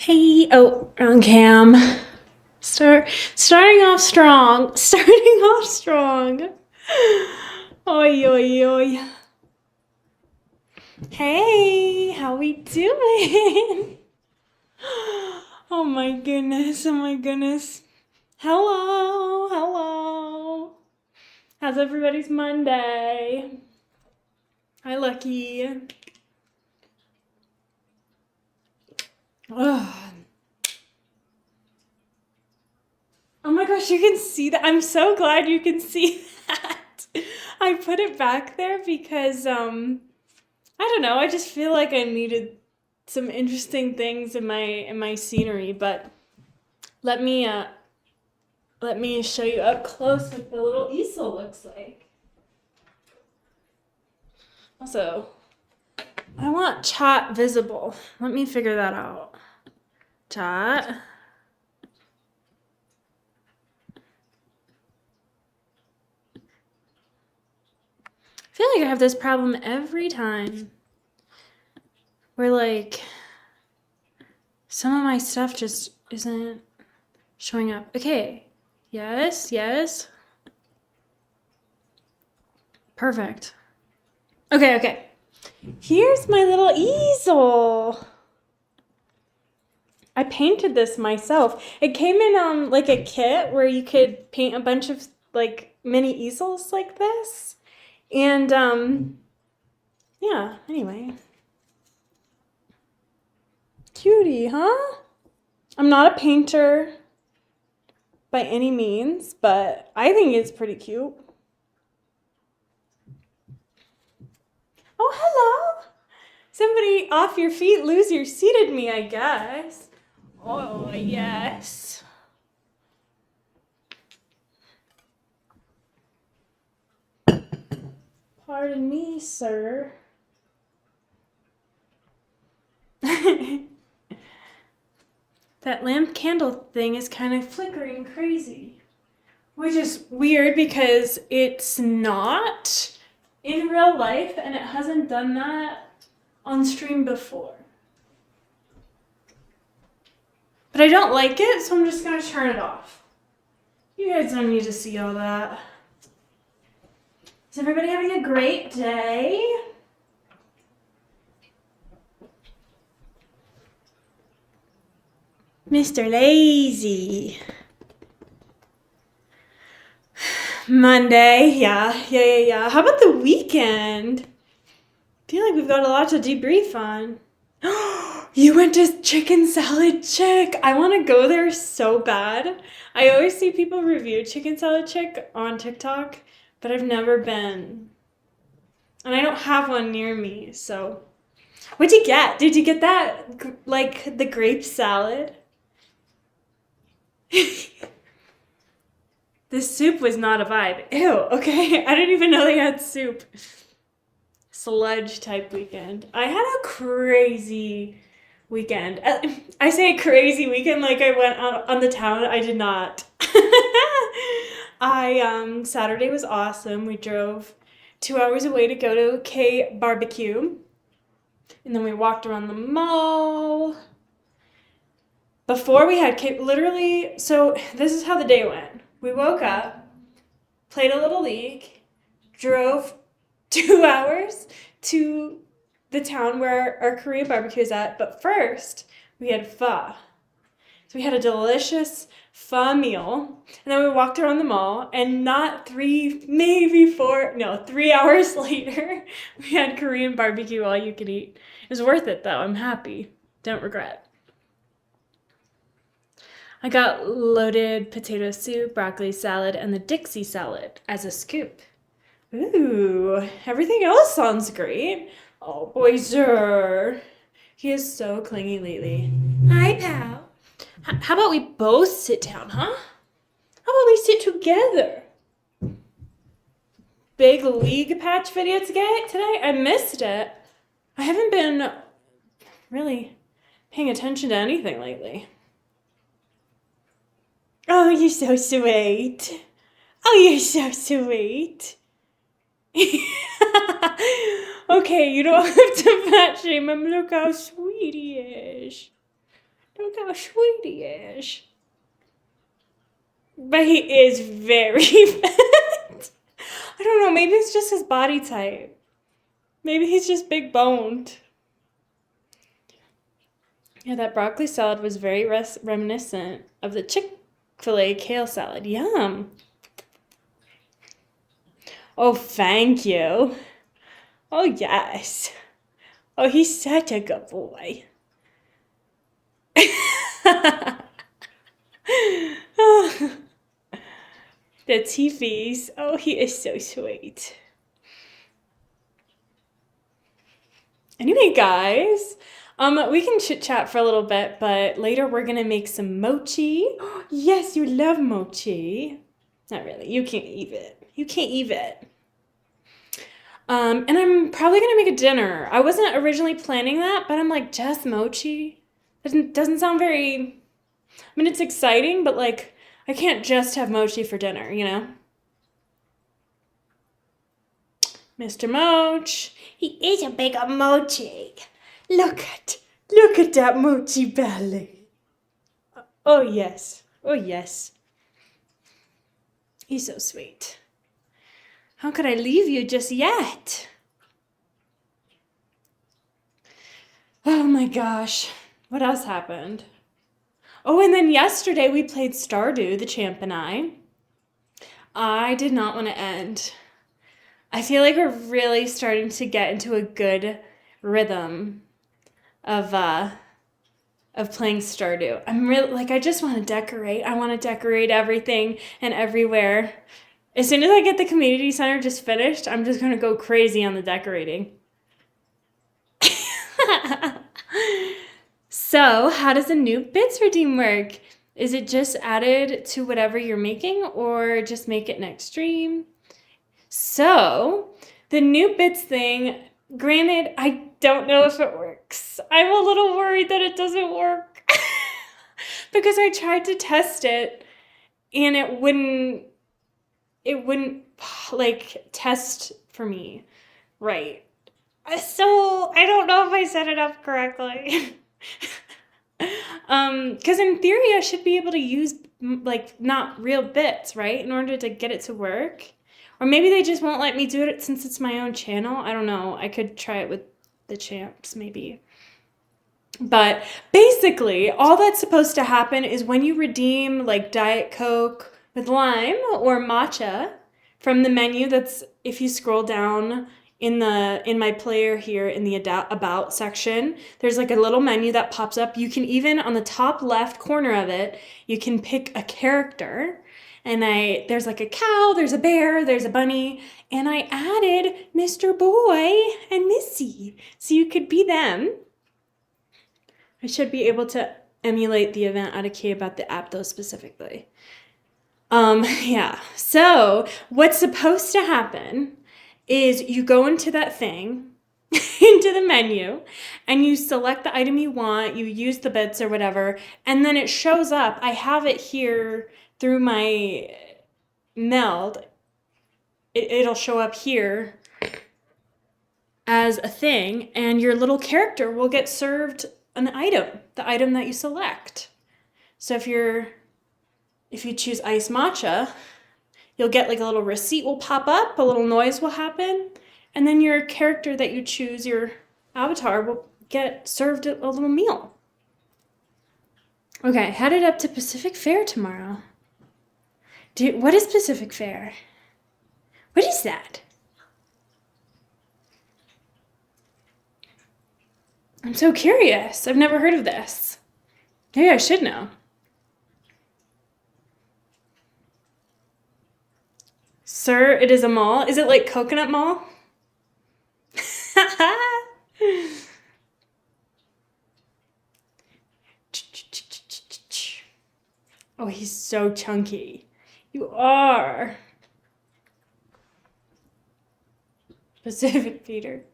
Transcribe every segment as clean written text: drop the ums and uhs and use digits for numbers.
Hey, oh, on cam. Starting off strong. Starting off strong. Oi, oi, oi. Hey, how we doing? Oh my goodness, oh my goodness. Hello, hello. How's everybody's Monday? Hi, Lucky. Ugh. Oh my gosh, you can see that. I'm so glad you can see that. I put it back there because I don't know, I just feel like I needed some interesting things in my scenery, but let me uh let me show you up close what the little easel looks like. Also, I want chat visible. Let me figure that out. Chat. I feel like I have this problem every time. Where like some of my stuff just isn't showing up. Okay. Yes, yes. Perfect. Okay, okay. Here's my little easel. I painted this myself. It came in like a kit where you could paint a bunch of like mini easels like this. And yeah, anyway. Cutie, huh? I'm not a painter by any means, but I think it's pretty cute. Oh, hello. Somebody off your feet, lose your seated me, I guess. Oh, yes. Pardon me, sir. That lamp candle thing is kind of flickering crazy. Which is weird because it's not in real life and it hasn't done that on stream before. But I don't like it, so I'm just gonna turn it off. You guys don't need to see all that. Is everybody having a great day? Mr. Lazy. Monday, yeah. How about the weekend? I feel like we've got a lot to debrief on. You went to Chicken Salad Chick. I want to go there so bad. I always see people review Chicken Salad Chick on TikTok, but I've never been. And I don't have one near me, so. What'd you get? Did you get that, like, the grape salad? The soup was not a vibe. Ew, okay. I didn't even know they had soup. Sludge type weekend. I had a crazy weekend. I say crazy weekend like I went on the town. I did not. Saturday was awesome. We drove 2 hours away to go to K barbecue. And then we walked around the mall. Before we had K, literally, so this is how the day went. We woke up, played a little league, drove 2 hours to the town where our Korean barbecue is at. But first, we had pho. So we had a delicious pho meal. And then we walked around the mall. And not 3, maybe 4, no, 3 hours later, we had Korean barbecue all you could eat. It was worth it, though. I'm happy. Don't regret. I got loaded potato soup, broccoli salad, and the Dixie salad as a scoop. Ooh, everything else sounds great. Oh, boy, sir. He is so clingy lately. Hi, pal. How about we both sit down, huh? How about we sit together? Big league patch video today? I missed it. I haven't been really paying attention to anything lately. Oh, you're so sweet. Oh, you're so sweet. Okay, you don't have to fat shame him. Look how sweet he is. Look how sweet he is. But he is very fat. I don't know, maybe it's just his body type. Maybe he's just big boned. Yeah, that broccoli salad was very reminiscent of the Chick-fil-A kale salad. Yum. Oh, thank you. Oh, yes. Oh, he's such a good boy. The teepees. Oh, he is so sweet. Anyway, guys, we can chit chat for a little bit, but later we're gonna make some mochi. Yes, you love mochi. Not really. You can't eat it. You can't eat it. And I'm probably gonna make a dinner. I wasn't originally planning that, but I'm like, just mochi? Doesn't sound very. I mean, it's exciting, but like, I can't just have mochi for dinner, you know? Mr. Moch. He is a big mochi. Look at that mochi belly. Oh, yes. Oh, yes. He's so sweet. How could I leave you just yet? Oh my gosh. What else happened? Oh, and then yesterday we played Stardew, the champ and I. I did not want to end. I feel like we're really starting to get into a good rhythm of playing Stardew. I'm really like, I just want to decorate. I want to decorate everything and everywhere. As soon as I get the community center just finished, I'm just going to go crazy on the decorating. So, how does the new bits redeem work? Is it just added to whatever you're making or just make it next stream? So, the new bits thing, granted, I don't know if it works. I'm a little worried that it doesn't work. Because I tried to test it and it wouldn't like test for me. Right. So, I don't know if I set it up correctly. Because in theory I should be able to use like not real bits, right? In order to get it to work. Or maybe they just won't let me do it since it's my own channel. I don't know. I could try it with the champs maybe. But basically, all that's supposed to happen is when you redeem like Diet Coke with lime or matcha from the menu, that's if you scroll down in my player here in the about section, there's like a little menu that pops up. You can even on the top left corner of it, you can pick a character. And there's like a cow, there's a bear, there's a bunny, and I added Mr. Boy and Missy, so you could be them. I should be able to emulate the event out of key about the app though specifically. Yeah. So what's supposed to happen is you go into that thing, into the menu, and you select the item you want, you use the bits or whatever, and then it shows up. I have it here through my meld. It'll show up here as a thing, and your little character will get served an item, the item that you select. So if you choose iced matcha, you'll get like a little receipt will pop up, a little noise will happen, and then your character that you choose, your avatar, will get served a little meal. Okay, headed up to Pacific Fair tomorrow. What is Pacific Fair? What is that? I'm so curious. I've never heard of this. Maybe I should know. Sir, it is a mall. Is it like Coconut Mall? Oh, he's so chunky. You are. Pacific Peter.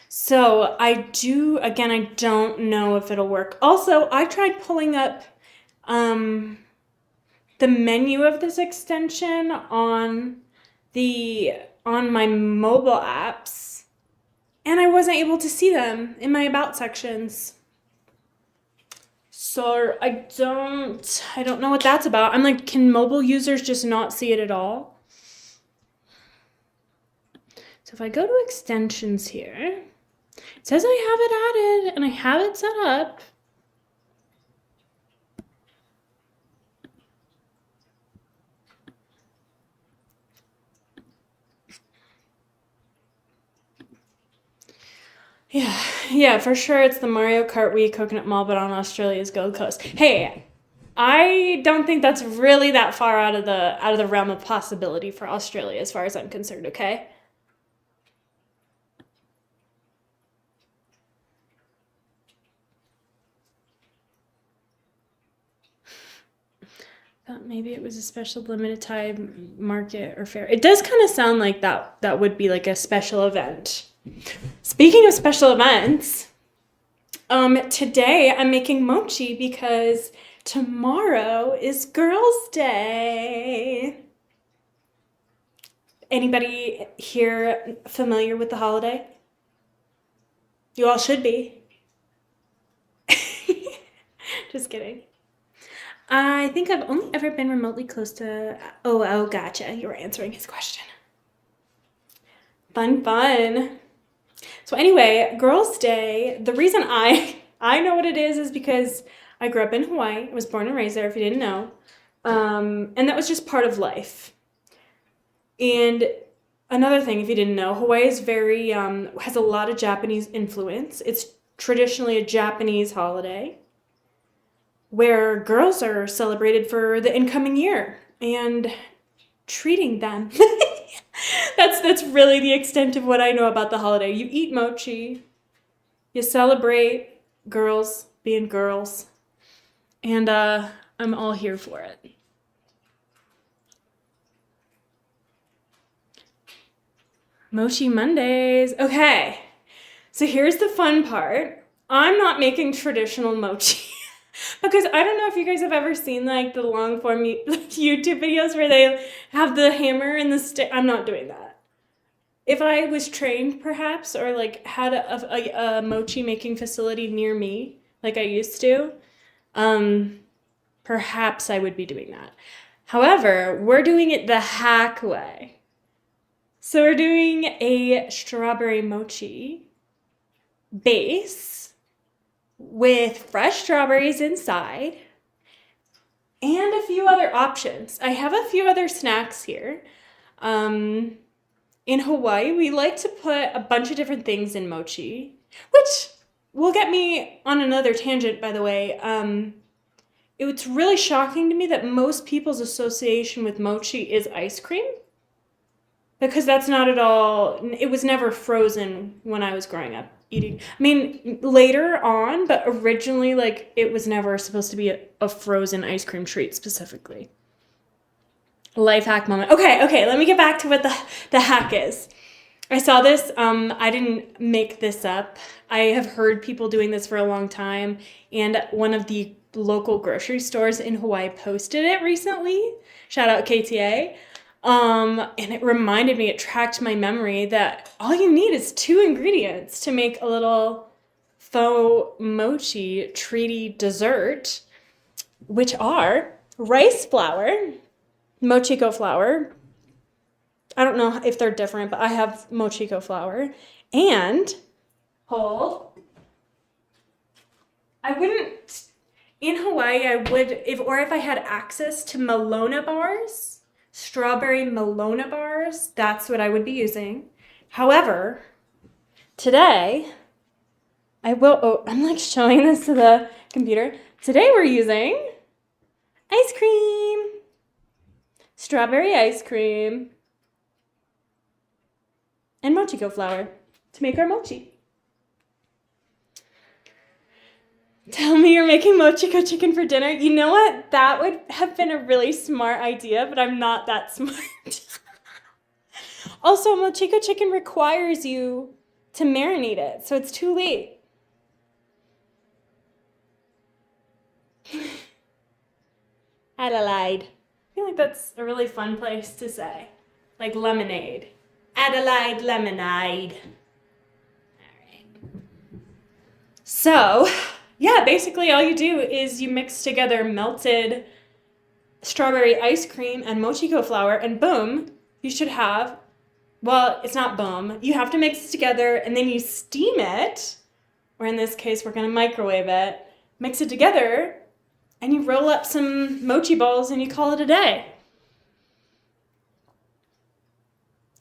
So I don't know if it'll work. Also, I tried pulling up the menu of this extension on my mobile apps, and I wasn't able to see them in my about sections. So I don't know what that's about. I'm like, can mobile users just not see it at all? So if I go to extensions here, it says I have it added and I have it set up. Yeah, for sure it's the Mario Kart Wii Coconut Mall, but on Australia's Gold Coast. Hey, I don't think that's really that far out of the realm of possibility for Australia as far as I'm concerned, okay? Thought maybe it was a special limited time market or fair. It does kind of sound like that would be like a special event. Speaking of special events, today I'm making mochi because tomorrow is Girls' Day. Anybody here familiar with the holiday? You all should be. Just kidding. I think I've only ever been remotely close to... Oh, gotcha. You were answering his question. Fun. So anyway, Girls' Day, the reason I know what it is because I grew up in Hawaii. I was born and raised there, if you didn't know. And that was just part of life. And another thing, if you didn't know, Hawaii is very, has a lot of Japanese influence. It's traditionally a Japanese holiday where girls are celebrated for the incoming year and treating them. That's really the extent of what I know about the holiday. You eat mochi, you celebrate girls being girls, and I'm all here for it. Mochi Mondays. Okay, so here's the fun part. I'm not making traditional mochi. Because I don't know if you guys have ever seen like the long form YouTube videos where they have the hammer and the stick. I'm not doing that. If I was trained perhaps or like had a mochi making facility near me like I used to, perhaps I would be doing that. However, we're doing it the hack way. So we're doing a strawberry mochi base with fresh strawberries inside and a few other options. I have a few other snacks here. In Hawaii, we like to put a bunch of different things in mochi, which will get me on another tangent, by the way. It's really shocking to me that most people's association with mochi is ice cream. Because that's not at all, it was never frozen when I was growing up eating. I mean, later on, but originally, like, it was never supposed to be a frozen ice cream treat specifically. Life hack moment. Okay, let me get back to what the hack is. I saw this, I didn't make this up. I have heard people doing this for a long time, and one of the local grocery stores in Hawaii posted it recently. Shout out KTA. And it reminded me, it tracked my memory that all you need is 2 ingredients to make a little faux mochi treaty dessert, which are rice flour, mochiko flour. I don't know if they're different, but I have mochiko flour. And, in Hawaii, I would, if I had access to Malona bars, strawberry Malona bars, that's what I would be using. However, today, I'm like showing this to the computer. Today we're using ice cream, strawberry ice cream, and mochiko flour to make our mochi. Tell me you're making mochiko chicken for dinner. You know what? That would have been a really smart idea, but I'm not that smart. Also, mochiko chicken requires you to marinate it, so it's too late. Adelaide. I feel like that's a really fun place to say. Like lemonade. Adelaide lemonade. So, yeah, basically all you do is you mix together melted strawberry ice cream and mochiko flour, and boom, you should have, well, it's not boom. You have to mix it together, and then you steam it, or in this case, we're going to microwave it, mix it together, and you roll up some mochi balls, and you call it a day.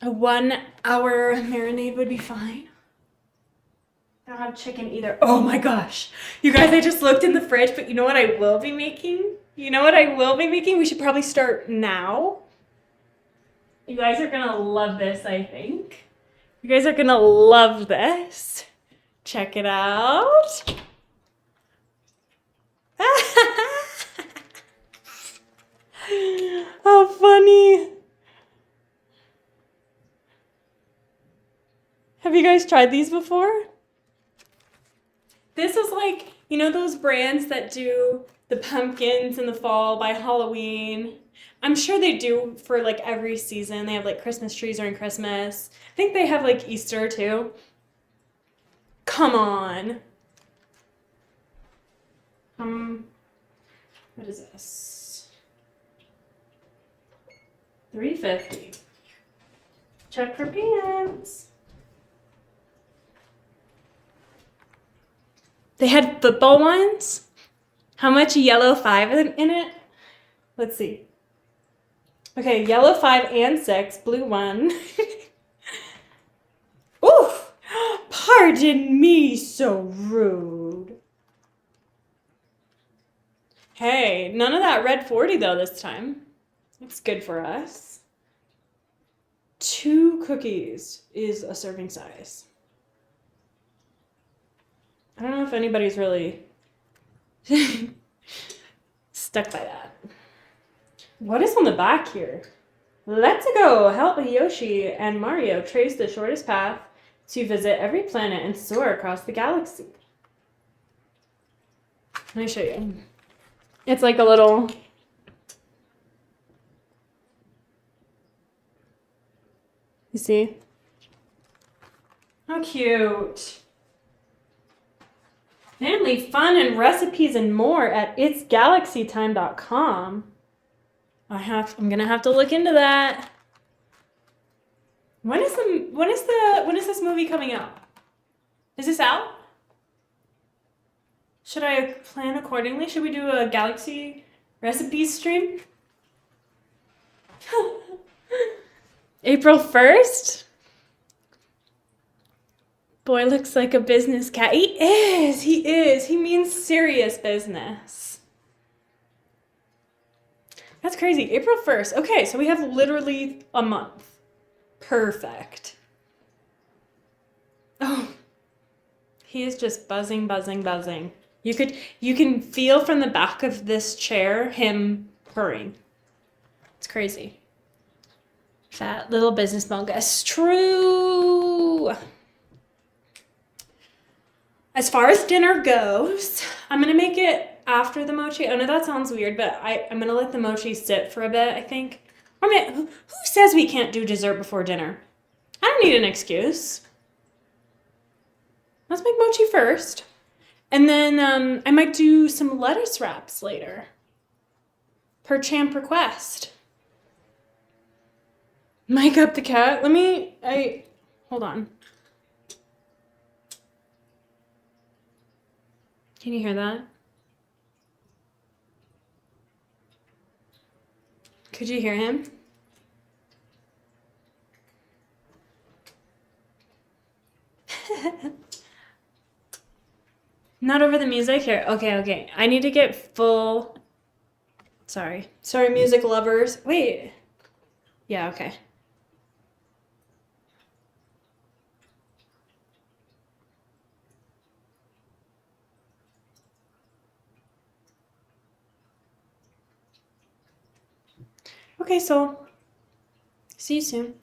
A 1 hour marinade would be fine. I don't have chicken either. Oh my gosh. You guys, I just looked in the fridge, but you know what I will be making? We should probably start now. You guys are gonna love this, I think. You guys are gonna love this. Check it out. How funny. Have you guys tried these before? This is like, you know those brands that do the pumpkins in the fall by Halloween? I'm sure they do for like every season. They have like Christmas trees during Christmas. I think they have like Easter too. Come on. What is this? $3.50. Check for pants. They had football ones. How much yellow 5 in it? Let's see. Okay, yellow 5 and 6, blue 1. Ooh, pardon me, so rude. Hey, none of that red 40 though this time. That's good for us. 2 cookies is a serving size. I don't know if anybody's really stuck by that. What is on the back here? Let's go help Yoshi and Mario trace the shortest path to visit every planet and soar across the galaxy. Let me show you. It's like a little... You see? How cute. Family fun and recipes and more at itsgalaxytime.com. I'm gonna have to look into that. When is this movie coming out? Is this out? Should I plan accordingly? Should we do a Galaxy recipes stream? April 1st? Boy looks like a business cat. He is. He means serious business. That's crazy. April 1st. Okay, so we have literally a month. Perfect. Oh. He is just buzzing, buzzing, buzzing. You can feel from the back of this chair him purring. It's crazy. Fat little business mongus. True. As far as dinner goes, I'm going to make it after the mochi. I know that sounds weird, but I'm going to let the mochi sit for a bit, I think. I mean, who says we can't do dessert before dinner? I don't need an excuse. Let's make mochi first. And then I might do some lettuce wraps later. Per champ request. Mic up the cat. Hold on. Can you hear that? Could you hear him? Not over the music here. Okay. I need to get full. Sorry, music lovers. Wait. Yeah, okay. Okay, so see you soon.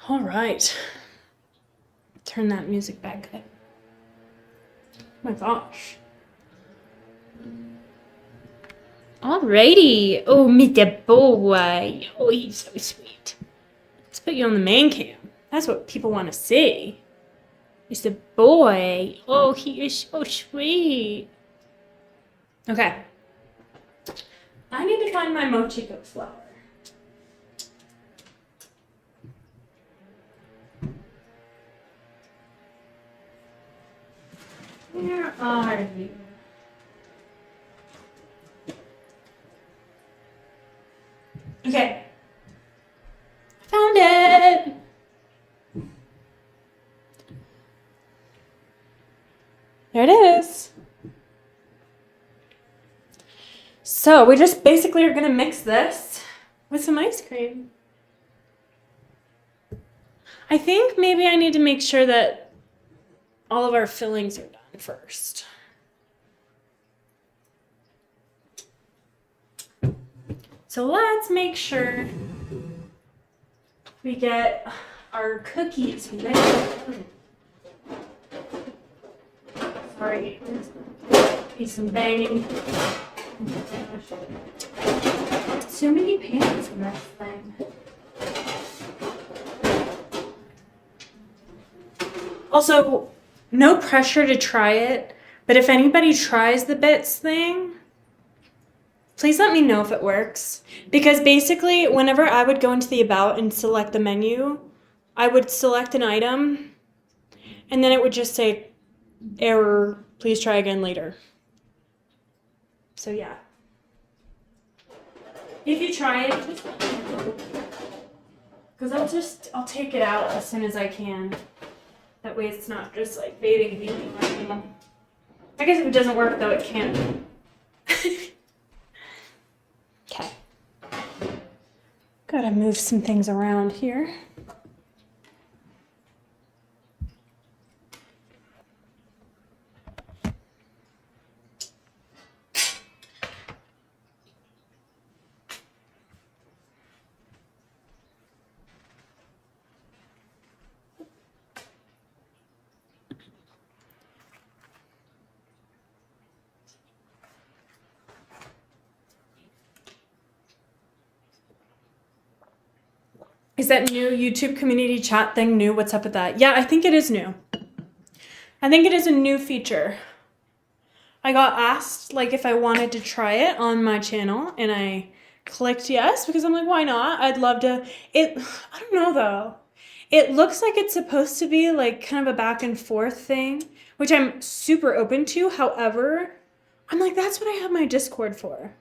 All right. Turn that music back up. Oh my gosh. Alrighty. Oh, meet the boy. Oh, he's so sweet. Let's put you on the main cam. That's what people want to see. is a boy. Oh, he is so sweet. Okay. I need to find my Mochi cook flour. Where are you? Okay. Found it! There it is. So we just basically are gonna mix this with some ice cream. I think maybe I need to make sure that all of our fillings are done first. So let's make sure we get our cookies ready. Sorry, be some banging. So many pans in this thing. Also, no pressure to try it, but if anybody tries the bits thing, please let me know if it works. Because basically, whenever I would go into the about and select the menu, I would select an item, and then it would just say, error, please try again later. So yeah. If you try it, just let me know. Because I'll take it out as soon as I can. That way it's not just like bathing me. I guess if it doesn't work though, it can't. Okay. Gotta move some things around here. Is that new YouTube community chat thing new? What's up with that? Yeah, I think it is new. I think it is a new feature. I got asked like if I wanted to try it on my channel and I clicked yes because I'm like, why not? I'd love to. I don't know though. It looks like it's supposed to be like kind of a back and forth thing, which I'm super open to. However, I'm like, that's what I have my Discord for.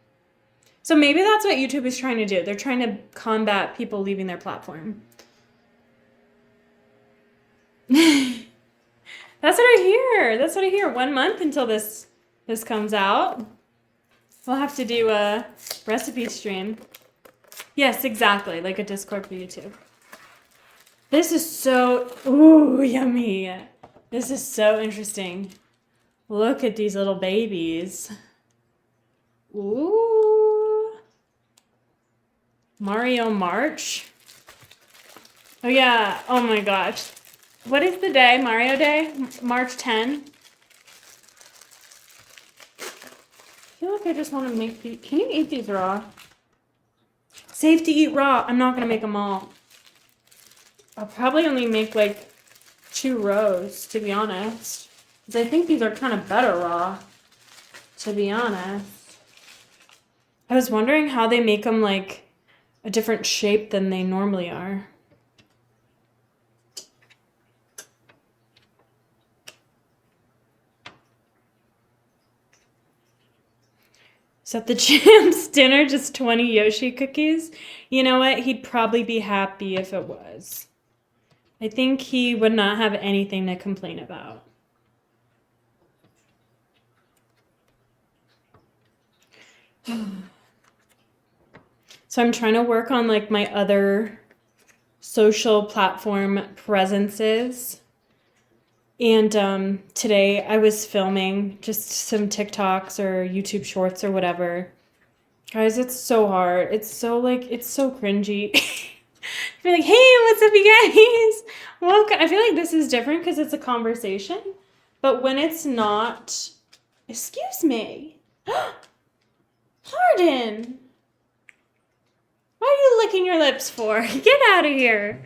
So maybe that's what YouTube is trying to do. They're trying to combat people leaving their platform. That's what I hear. That's what I hear. 1 month until this comes out. We'll have to do a recipe stream. Yes, exactly. Like a Discord for YouTube. This is so... Ooh, yummy. This is so interesting. Look at these little babies. Ooh. Mario March. Oh yeah. Oh my gosh. What is the day? Mario Day? March 10. I feel like I just want to make these. Can you eat these raw? Safe to eat raw. I'm not going to make them all. I'll probably only make like 2 rows, to be honest. Because I think these are kind of better raw, to be honest. I was wondering how they make them like a different shape than they normally are. Is that the champ's dinner? Just 20 Yoshi cookies? You know what? He'd probably be happy if it was. I think he would not have anything to complain about. So I'm trying to work on like my other social platform presences. And today I was filming just some TikToks or YouTube shorts or whatever. Guys, it's so hard. It's so cringy. I feel like, hey, what's up, you guys? Welcome. I feel like this is different because it's a conversation. But when it's not, excuse me. Pardon. What are you licking your lips for? Get out of here.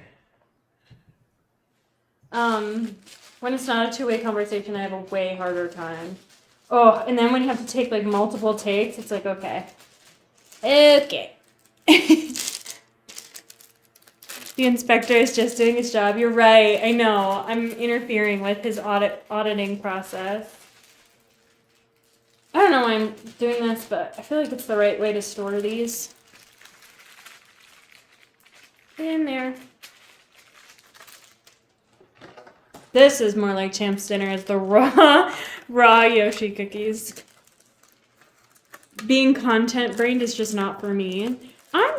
When it's not a two-way conversation, I have a way harder time. Oh, and then when you have to take like multiple takes, it's like, okay. Okay. The inspector is just doing his job. You're right. I know. I'm interfering with his auditing process. I don't know why I'm doing this, but I feel like it's the right way to store these. In there. This is more like Champ's dinner. It's the raw Yoshi cookies. Being content brained is just not for me. I'm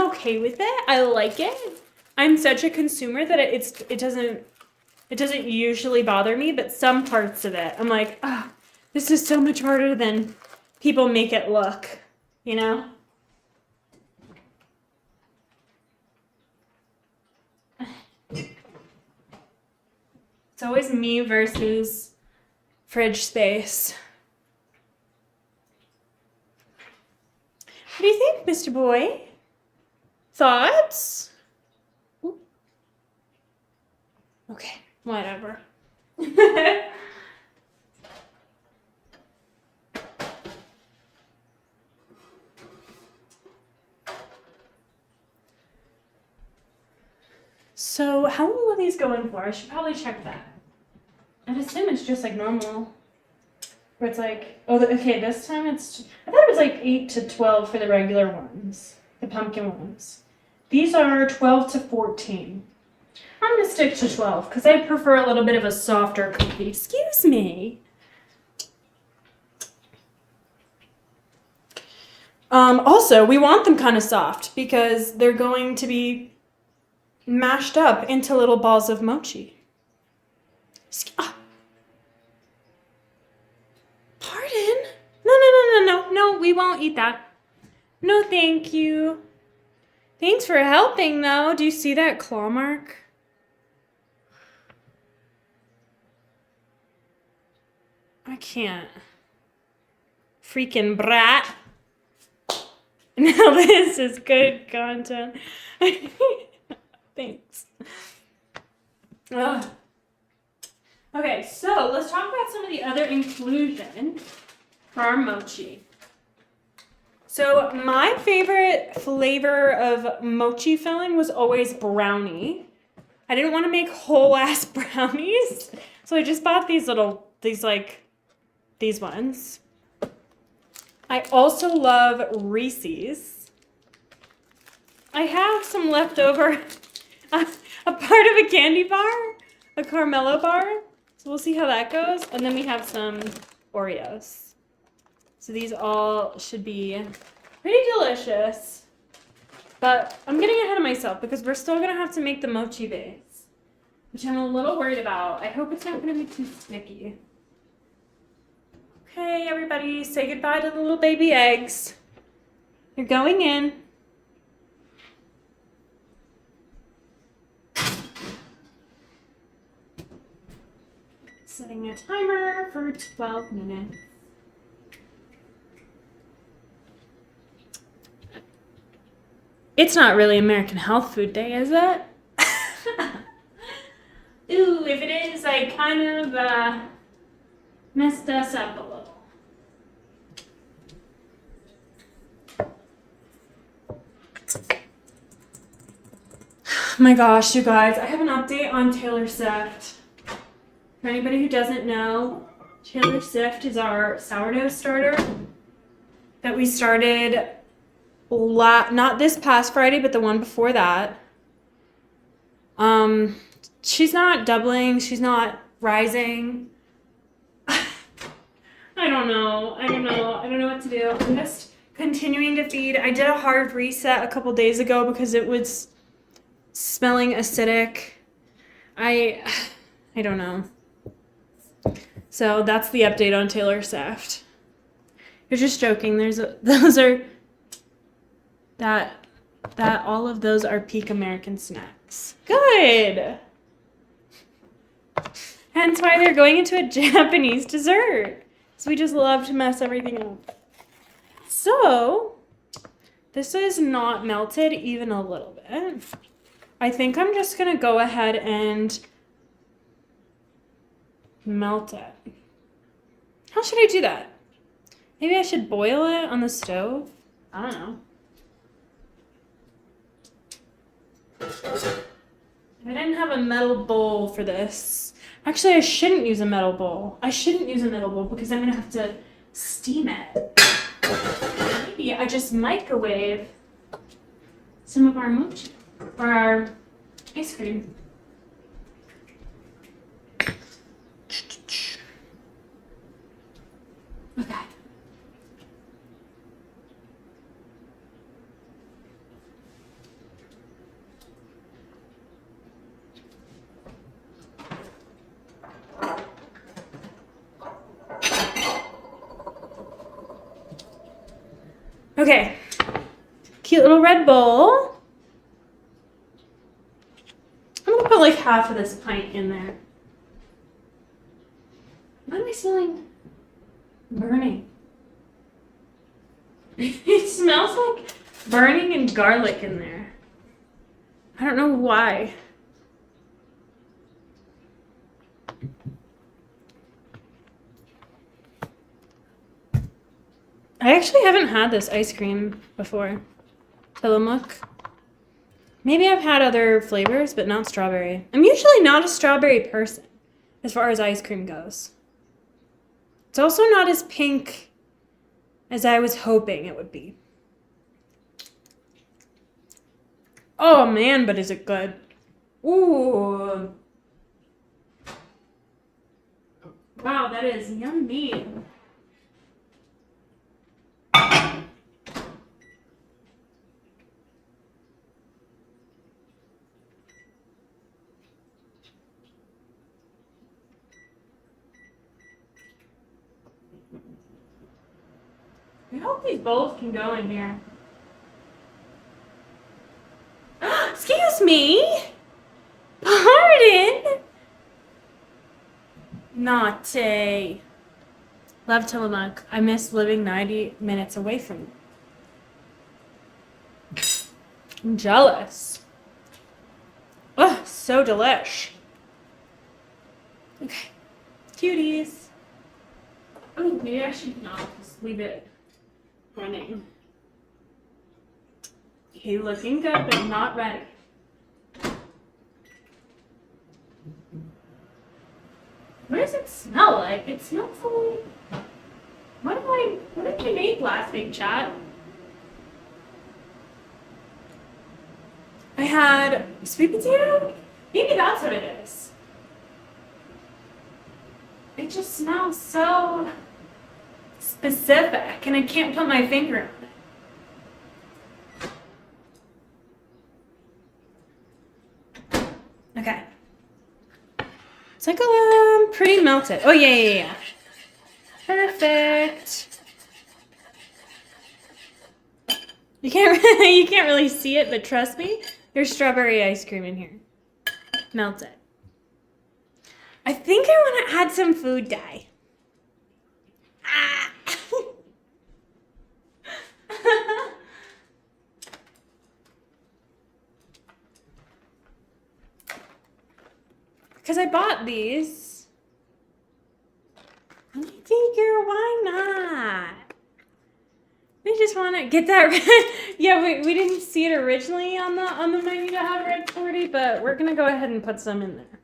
okay with it. I like it. I'm such a consumer that it doesn't usually bother me, but some parts of it, I'm like, ah, oh, this is so much harder than people make it look, you know? It's always me versus fridge space. What do you think, Mr. Boy? Thoughts? Ooh. Okay, whatever. So, how long will these go in for? I should probably check that. I'd assume it's just like normal. Where it's like, oh, okay, this time I thought it was like 8 to 12 for the regular ones, the pumpkin ones. These are 12 to 14. I'm gonna stick to 12 because I prefer a little bit of a softer cookie. Excuse me. Also, we want them kind of soft because they're going to be mashed up into little balls of mochi. Pardon? No, we won't eat that. No, thank you. Thanks for helping, though. Do you see that claw mark? I can't. Freaking brat. Now this is good content. Thanks. Ugh. Okay, so let's talk about some of the other inclusion for our mochi. So my favorite flavor of mochi filling was always brownie. I didn't want to make whole ass brownies, so I just bought these ones. I also love Reese's. I have some leftover, a part of a candy bar, a Carmelo bar. So we'll see how that goes. And then we have some Oreos. So these all should be pretty delicious. But I'm getting ahead of myself because we're still going to have to make the mochi base, which I'm a little worried about. I hope it's not going to be too sticky. Okay, everybody, say goodbye to the little baby eggs. You're going in. Setting a timer for 12 minutes. It's not really American Health Food Day, is it? Ooh, if it is, I kind of messed us up a little. My gosh, you guys, I have an update on Taylor Swift. For anybody who doesn't know, Taylor Swift is our sourdough starter that we started not this past Friday, but the one before that. She's not doubling, she's not rising. I don't know what to do. I'm just continuing to feed. I did a hard reset a couple days ago because it was smelling acidic. I don't know. So that's the update on Taylor Swift. You're just joking. All of those are peak American snacks. Good. Hence why they're going into a Japanese dessert. So we just love to mess everything up. So this is not melted even a little bit. I think I'm just gonna go ahead and Melt it. How should I do that? Maybe I should boil it on the stove? I don't know. If I didn't have a metal bowl for this. Actually, I shouldn't use a metal bowl. I shouldn't use a metal bowl because I'm gonna have to steam it. Maybe I just microwave some of our mochi or our ice cream. Okay. Okay. Cute little red bowl. I'm gonna put like half of this pint in there. What am I smelling? Burning. It smells like burning and garlic in there. I don't know why. I actually haven't had this ice cream before. Tillamook. Maybe I've had other flavors, but not strawberry. I'm usually not a strawberry person as far as ice cream goes. It's also not as pink as I was hoping it would be. Oh man, but is it good? Ooh. Wow, that is yummy. I hope these bowls can go in here. Excuse me? Pardon? Naughty. Love Tillamook. I miss living 90 minutes away from you. I'm jealous. Oh, so delish. Okay. Cuties. Oh, maybe I should not just leave it running. Okay, looking good, but not ready. What does it smell like? It smells like... What did I make last week, chat? I had sweet potato? Maybe that's what it is. It just smells so specific, and I can't put my finger on it. Okay. It's like pretty melted. Oh, yeah. Perfect. You can't really see it, but trust me, there's strawberry ice cream in here. Melt it. I think I want to add some food dye. Ah. Because I bought these. I figure, why not? We just want to get that red. Yeah, we didn't see it originally on the menu to have red 40, but we're gonna go ahead and put some in there.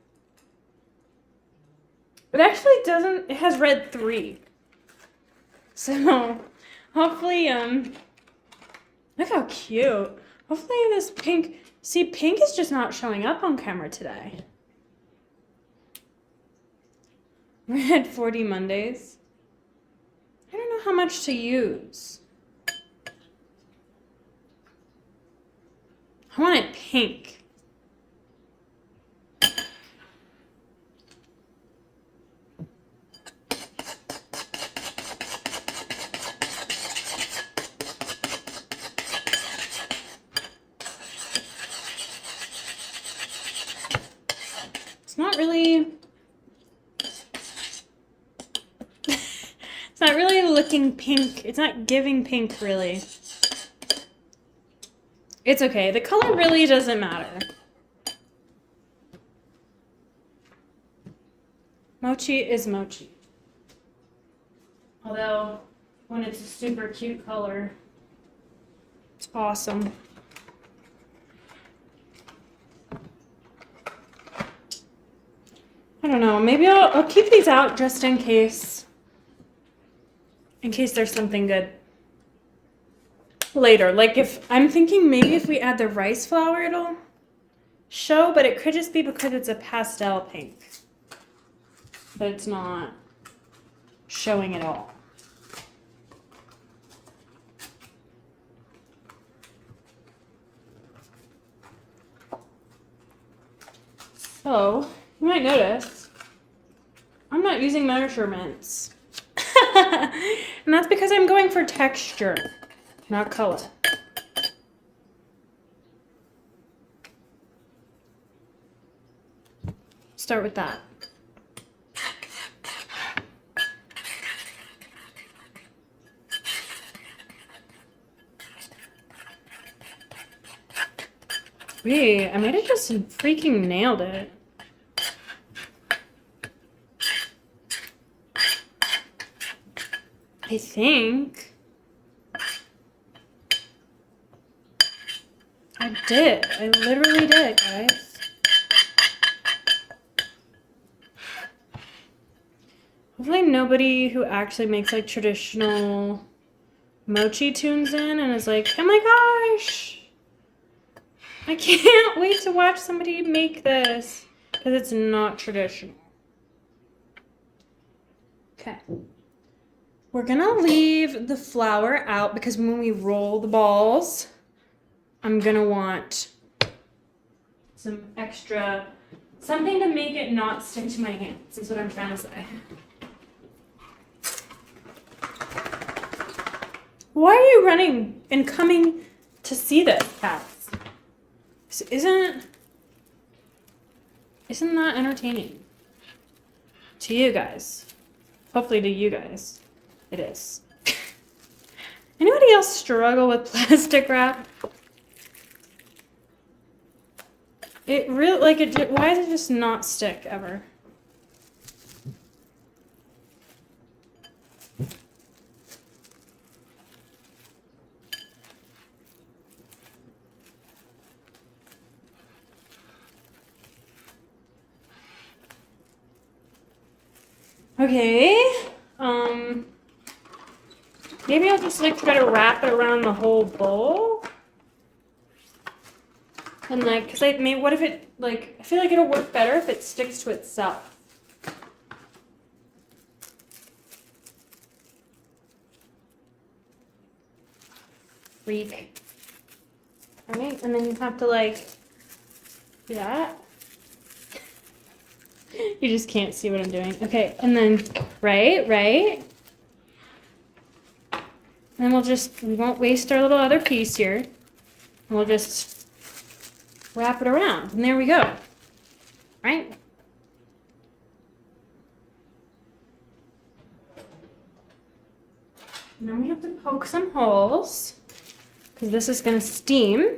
It actually doesn't. It has red 3. So hopefully, look how cute. Hopefully this pink. See, pink is just not showing up on camera today. Red 40 Mondays. I don't know how much to use. I want it pink. It's not really... It's not really looking pink. It's not giving pink, really. It's okay. The color really doesn't matter. Mochi is mochi. Although, when it's a super cute color, it's awesome. I don't know. Maybe I'll keep these out just in case. In case there's something good later. Like if I'm thinking maybe if we add the rice flour, it'll show, but it could just be because it's a pastel pink. But it's not showing at all. So, you might notice I'm not using measurements. And that's because I'm going for texture, not color. Start with that. Wait, I might have just freaking nailed it. I think. I did. I literally did, guys. Hopefully nobody who actually makes like traditional mochi tunes in and is like, oh my gosh, I can't wait to watch somebody make this because it's not traditional. Okay. We're gonna leave the flour out because when we roll the balls, I'm gonna want some extra, something to make it not stick to my hands, is what I'm trying to say. Why are you running and coming to see this, cats? Isn't that entertaining? To you guys. Hopefully to you guys. It is. Anybody else struggle with plastic wrap? It really, like, why does it just not stick ever? Okay, maybe I'll just like try to wrap it around the whole bowl. And like, cause I mean, what if it, like, I feel like it'll work better if it sticks to itself. Freak. Alright, and then you have to like, do that. You just can't see what I'm doing. Okay, and then, right. And we won't waste our little other piece here. And we'll just wrap it around. And there we go. Right? And then we have to poke some holes, because this is going to steam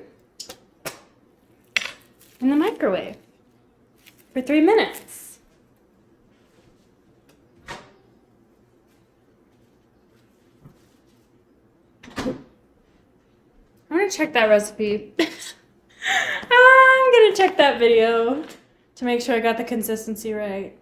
in the microwave for 3 minutes. I'm going to check that recipe. I'm going to check that video to make sure I got the consistency right.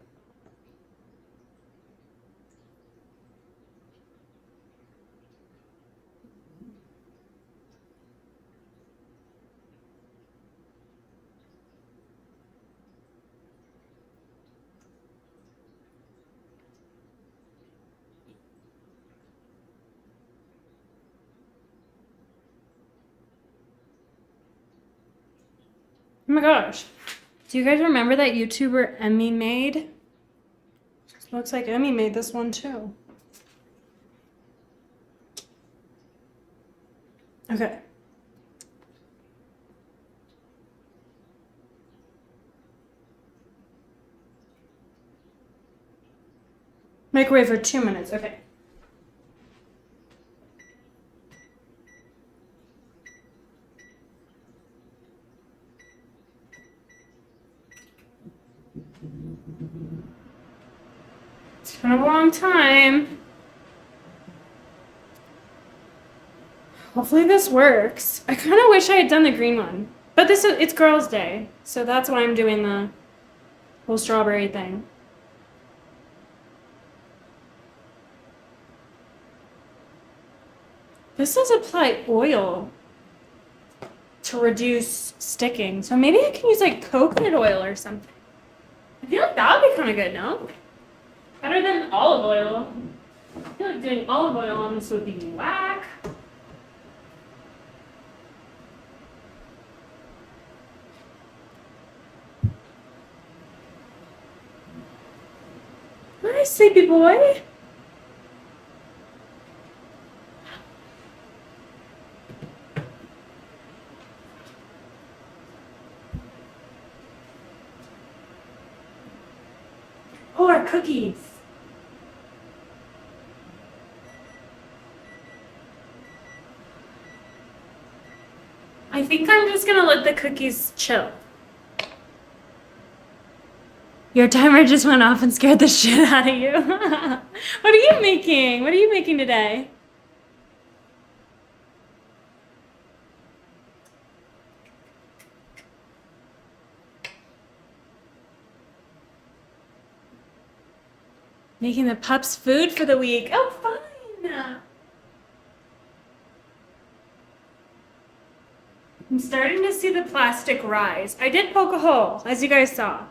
Oh my gosh. Do you guys remember that YouTuber Emmy made? Looks like Emmy made this one too. Okay. Microwave for 2 minutes. Okay. been a long time. Hopefully this works. I kind of wish I had done the green one. But it's Girls' Day, so that's why I'm doing the whole strawberry thing. This does apply oil to reduce sticking, so maybe I can use like coconut oil or something. I feel like that would be kind of good, no? Better than olive oil. I feel like doing olive oil on this would be whack. Hi, sleepy boy. Oh, our cookies. I think I'm just gonna let the cookies chill. Your timer just went off and scared the shit out of you. What are you making? What are you making today? Making the pups food for the week. Oh, fine. I'm starting to see the plastic rise. I did poke a hole, as you guys saw.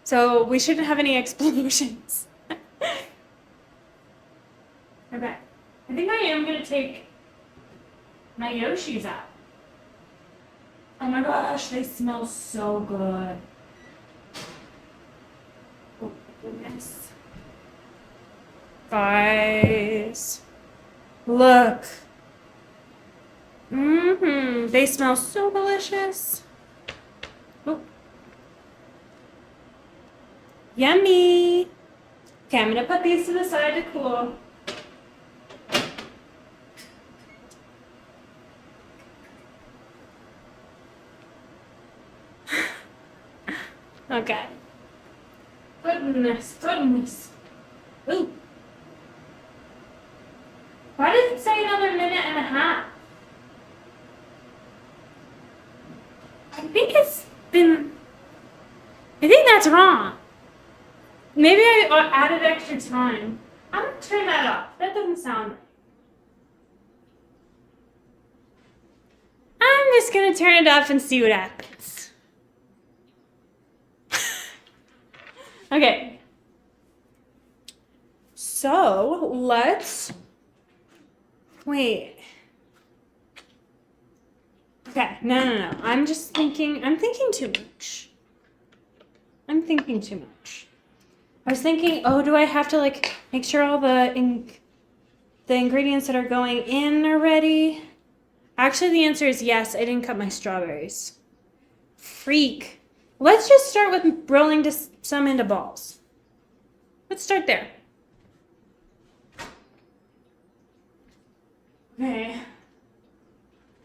So we shouldn't have any explosions. Okay. I think I am going to take my Yoshis out. Oh my gosh, they smell so good. Oh, goodness. Guys, look. They smell so delicious. Oh. Yummy. Okay, I'm gonna put these to the side to cool. Okay. Goodness. Ooh. Why does it say another minute and a half? I think that's wrong. Maybe I added extra time. I'm gonna turn that off. That doesn't sound right. I'm just gonna turn it off and see what happens. Okay. So let's wait. Okay, no. I'm thinking too much. I was thinking, oh, do I have to like make sure all the ingredients that are going in are ready? Actually, the answer is yes. I didn't cut my strawberries. Freak. Let's just start with rolling some into balls. Let's start there. Okay.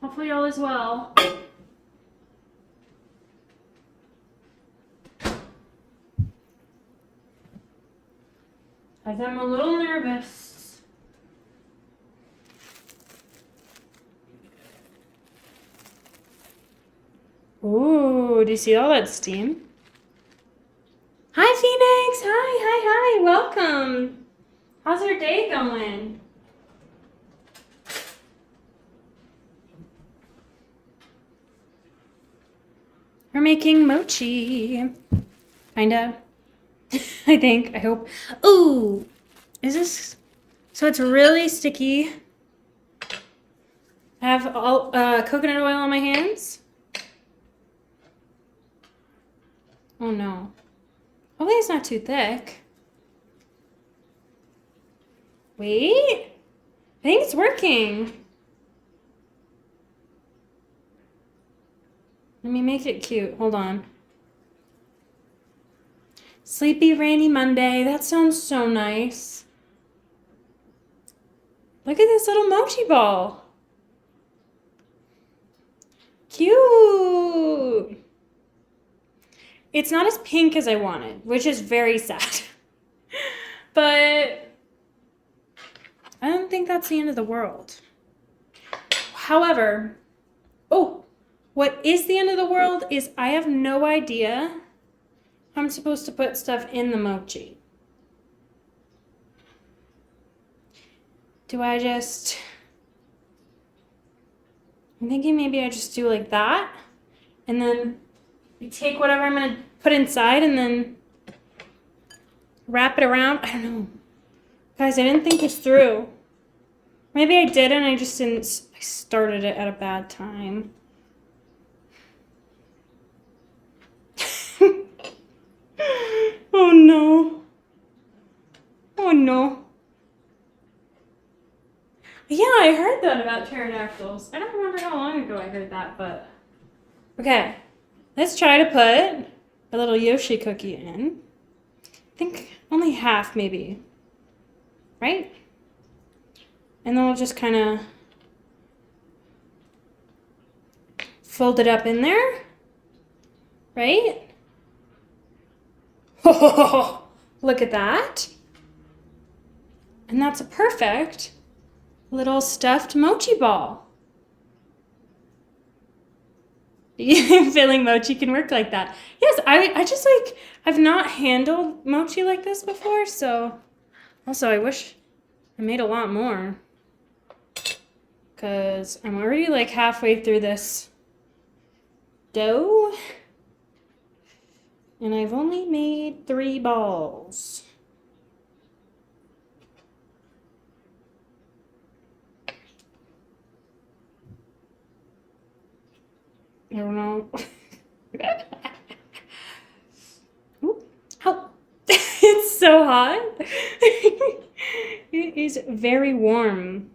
Hopefully all is well. Because I'm a little nervous. Ooh, do you see all that steam? Hi, Phoenix. Hi. Welcome. How's your day going? We're making mochi. Kinda. I think. I hope. Ooh! Is this... So it's really sticky. I have all coconut oil on my hands. Oh no. Hopefully it's not too thick. Wait. I think it's working. Let me make it cute. Hold on. Sleepy rainy Monday. That sounds so nice. Look at this little mochi ball. Cute. It's not as pink as I wanted, which is very sad. But I don't think that's the end of the world. However, what is the end of the world is I have no idea how I'm supposed to put stuff in the mochi. I'm thinking maybe I just do like that, and then I take whatever I'm gonna put inside and then wrap it around. I don't know. Guys, I didn't think this through. Maybe I did and I just didn't, I started it at a bad time. Oh no. Oh no. Yeah, I heard that about pterodactyls. I don't remember how long ago I heard that, but... Okay, let's try to put a little Yoshi cookie in. I think only half, maybe. Right? And then we'll just kind of fold it up in there. Right? Oh, look at that. And that's a perfect little stuffed mochi ball. Feeling mochi can work like that. Yes, I just like, I've not handled mochi like this before, so also I wish I made a lot more. Because I'm already like halfway through this dough. And I've only made 3 balls. I don't know. Ooh, ow. It's so hot. It is very warm.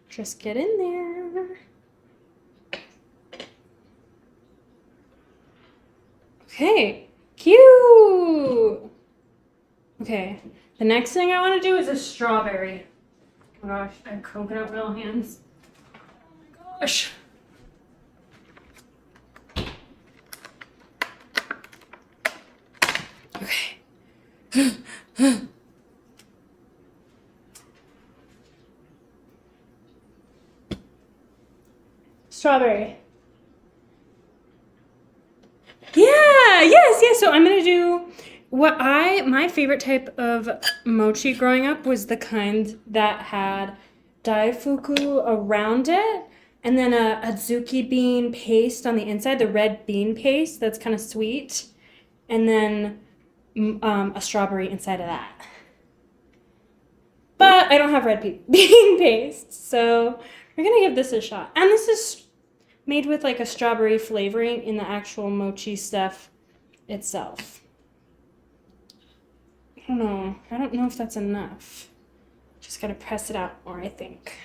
Just get in there. Okay, cute. Okay, the next thing I want to do is a strawberry. Oh my gosh, I have coconut oil hands. Oh my gosh. Okay. Strawberry. Yeah, yes. So I'm gonna do my favorite type of mochi growing up was the kind that had daifuku around it, and then a azuki bean paste on the inside, the red bean paste that's kind of sweet, and then a strawberry inside of that. But I don't have red bean paste, so we're gonna give this a shot. And this is made with like a strawberry flavoring in the actual mochi stuff itself. I don't know if that's enough. Just gotta press it out more, I think.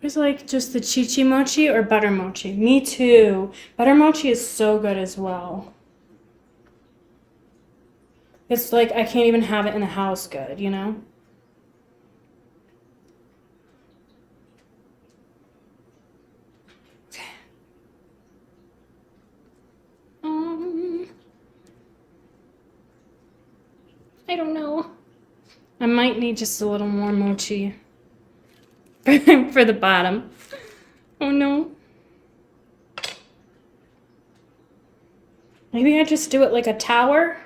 It's like just the chi mochi or butter mochi. Me too. Butter mochi is so good as well. It's like I can't even have it in the house good, you know? Okay. I don't know. I might need just a little more mochi for the bottom. Oh no. Maybe I just do it like a tower.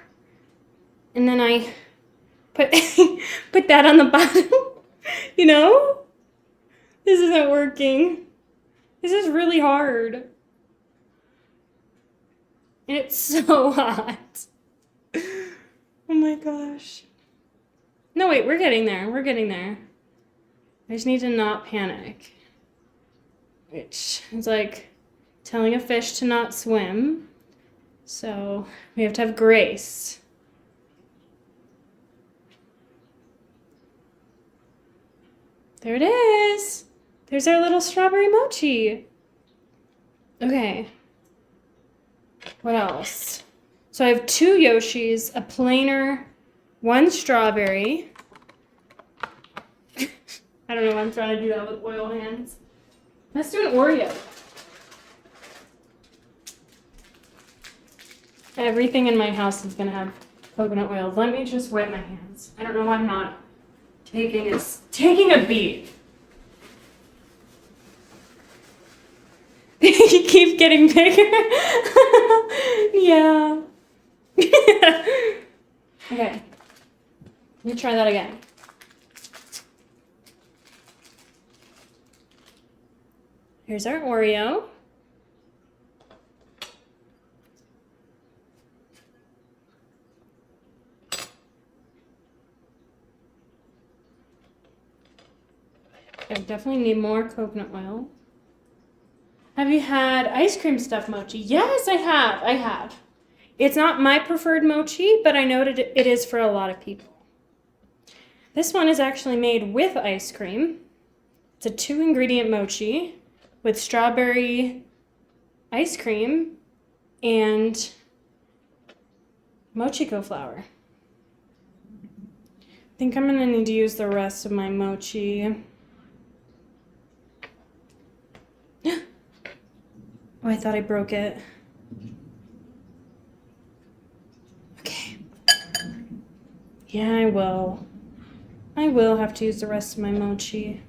And then I put that on the bottom, you know? This isn't working. This is really hard. And it's so hot. Oh my gosh. No, wait, we're getting there. We're getting there. I just need to not panic. Which is like telling a fish to not swim. So we have to have grace. There it is. There's our little strawberry mochi. Okay. What else? So I have 2 Yoshis, a plainer, 1 strawberry. I don't know why I'm trying to do that with oil hands. Let's do an Oreo. Everything in my house is gonna have coconut oil. Let me just wet my hands. I don't know why I'm not taking a beat. You keep getting bigger. Yeah. Okay. Let me try that again. Here's our Oreo. I definitely need more coconut oil. Have you had ice cream stuffed mochi? Yes, I have. It's not my preferred mochi, but I know it is for a lot of people. This one is actually made with ice cream. It's a 2-ingredient mochi with strawberry ice cream and mochiko flour. I think I'm gonna need to use the rest of my mochi. Oh, I thought I broke it. Okay. Yeah, I will. I will have to use the rest of my mochi.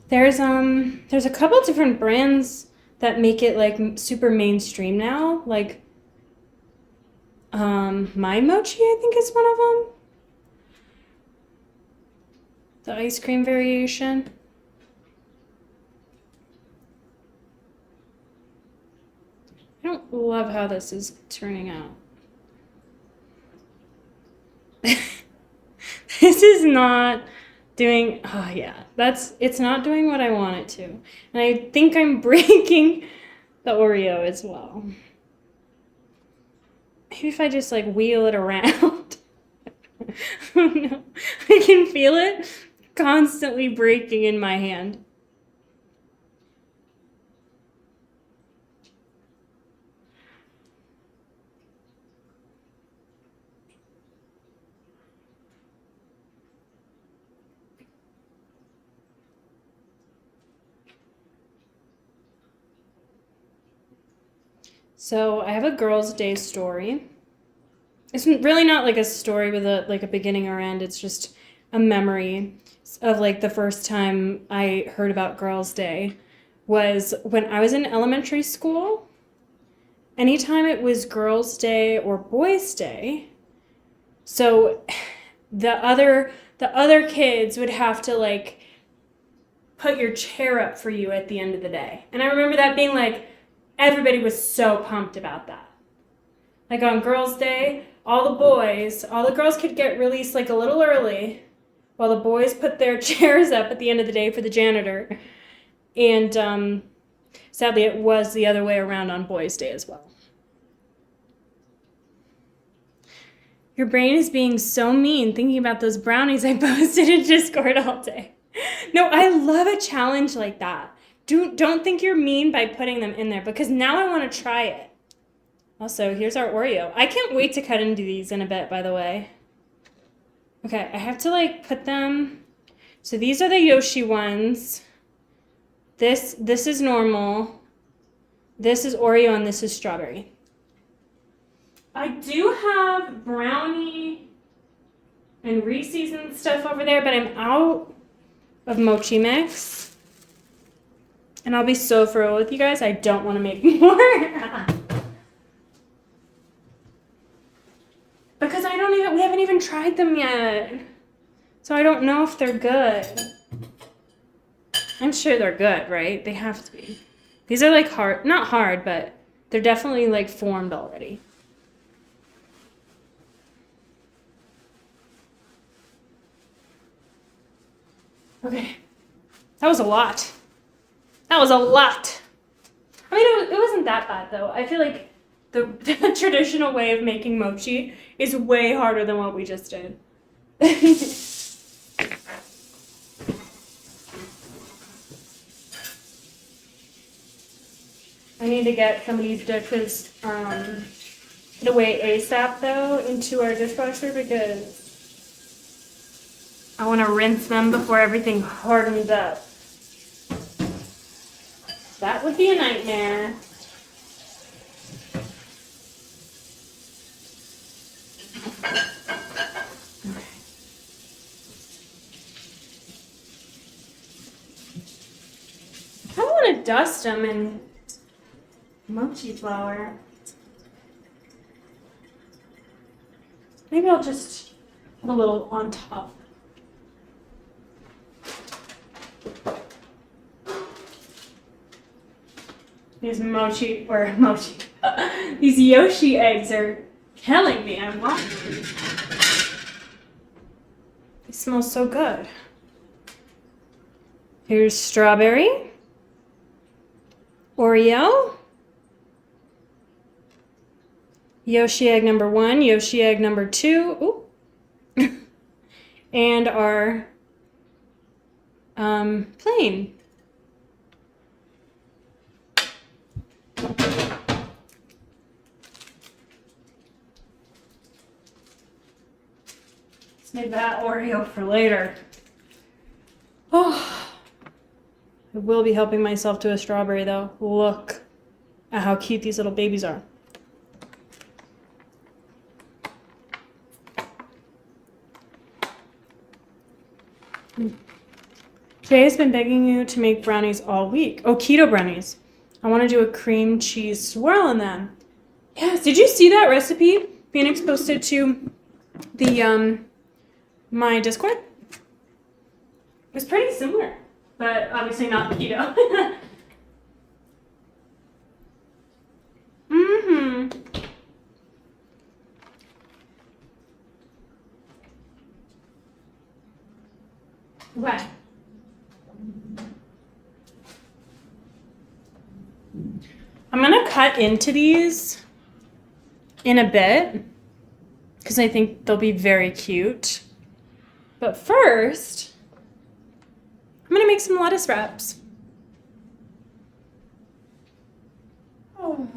There's a couple different brands that make it like super mainstream now. Like My Mochi, I think is one of them. The ice cream variation. I don't love how this is turning out. This is not doing, oh yeah, it's not doing what I want it to. And I think I'm breaking the Oreo as well. Maybe if I just like wheel it around. Oh no, I can feel it constantly breaking in my hand. So I have a girls' day story. It's really not like a story with a beginning or end. It's just a memory of like the first time I heard about Girls' Day was when I was in elementary school. Anytime it was Girls' Day or Boys' Day, so the other kids would have to like put your chair up for you at the end of the day. And I remember that being like, everybody was so pumped about that. Like on Girls' Day, all the girls could get released like a little early while the boys put their chairs up at the end of the day for the janitor. And sadly, it was the other way around on Boys' Day as well. Your brain is being so mean thinking about those brownies I posted in Discord all day. No, I love a challenge like that. Don't think you're mean by putting them in there because now I want to try it. Also, here's our Oreo. I can't wait to cut into these in a bit, by the way. Okay, I have to like put them. So these are the Yoshi ones. This is normal. This is Oreo and this is strawberry. I do have brownie and Reese's and stuff over there, but I'm out of mochi mix. And I'll be so for real with you guys, I don't want to make more. Because we haven't even tried them yet. So I don't know if they're good. I'm sure they're good, right? They have to be. These are like hard, not hard, but they're definitely like formed already. Okay, that was a lot. That was a lot. I mean, it wasn't that bad though. I feel like the traditional way of making mochi is way harder than what we just did. I need to get some of these dishes put away ASAP though into our dishwasher because I want to rinse them before everything hardens up. That would be a nightmare. I want to dust them in mochi flour. Maybe I'll just put a little on top. These these Yoshi eggs are killing me. I want them. They smell so good. Here's strawberry, Oreo, Yoshi egg number 1, Yoshi egg number 2, ooh. And our plain. Let's make that Oreo for later. Oh. I will be helping myself to a strawberry though. Look at how cute these little babies are. Jay's been begging you to make brownies all week. Oh, keto brownies. I want to do a cream cheese swirl in them. Yes, did you see that recipe Phoenix posted to the my Discord? It was pretty similar. But obviously not keto. Mm-hmm. What? I'm gonna cut into these in a bit because I think they'll be very cute. But first, I'm gonna make some lettuce wraps. Oh.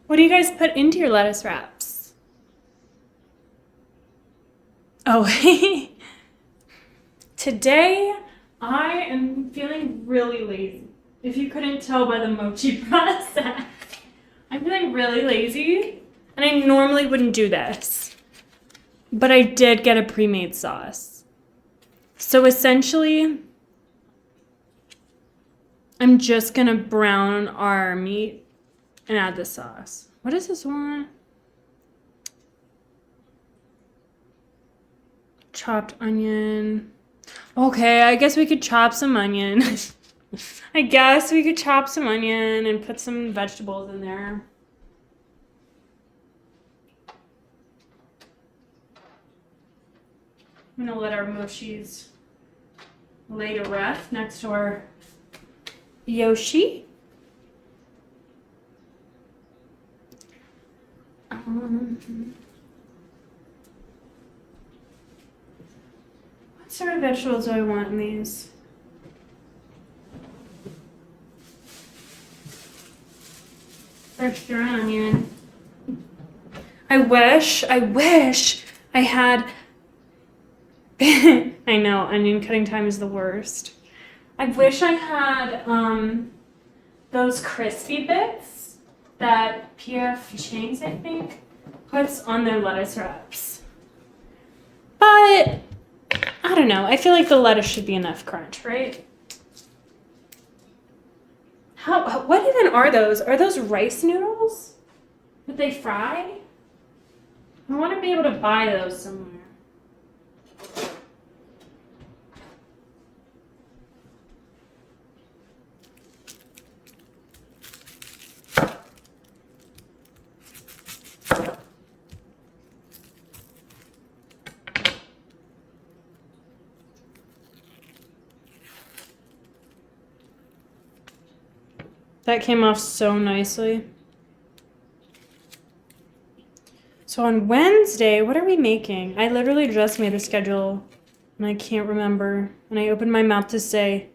What do you guys put into your lettuce wraps? Oh, today I am feeling really lazy. If you couldn't tell by the mochi process, I'm feeling really lazy. And I normally wouldn't do this, but I did get a pre-made sauce. So essentially, I'm just gonna brown our meat and add the sauce. What is this one? Chopped onion. Okay, I guess we could chop some onion. I guess we could chop some onion and put some vegetables in there. I'm gonna let our mochis lay to rest next to our Yoshi. What sort of vegetables do I want in these? Extra onion. I wish I had. I know, onion cutting time is the worst. I wish I had those crispy bits that P.F. Chang's, I think, puts on their lettuce wraps. But I don't know. I feel like the lettuce should be enough crunch, right? What even are those? Are those rice noodles that they fry? I want to be able to buy those somewhere. That came off so nicely. So on Wednesday, what are we making? I literally just made a schedule and I can't remember. And I opened my mouth to say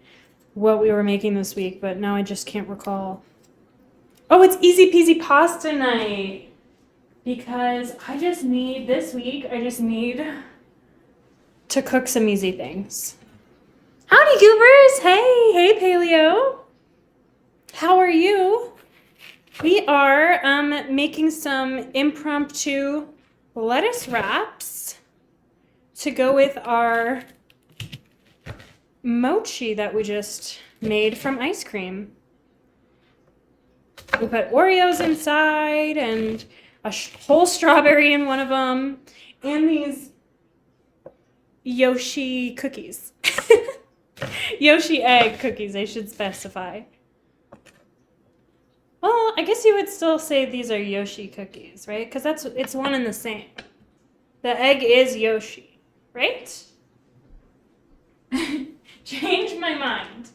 what we were making this week, but now I just can't recall. Oh, it's easy peasy pasta night. Because this week, I just need to cook some easy things. Howdy, goobers! Hey, Paleo. How are you? We are making some impromptu lettuce wraps to go with our mochi that we just made from ice cream. We put Oreos inside and a whole strawberry in one of them, and these Yoshi cookies. Yoshi egg cookies, I should specify. Well, I guess you would still say these are Yoshi cookies, right? Because it's one and the same. The egg is Yoshi, right? Change my mind.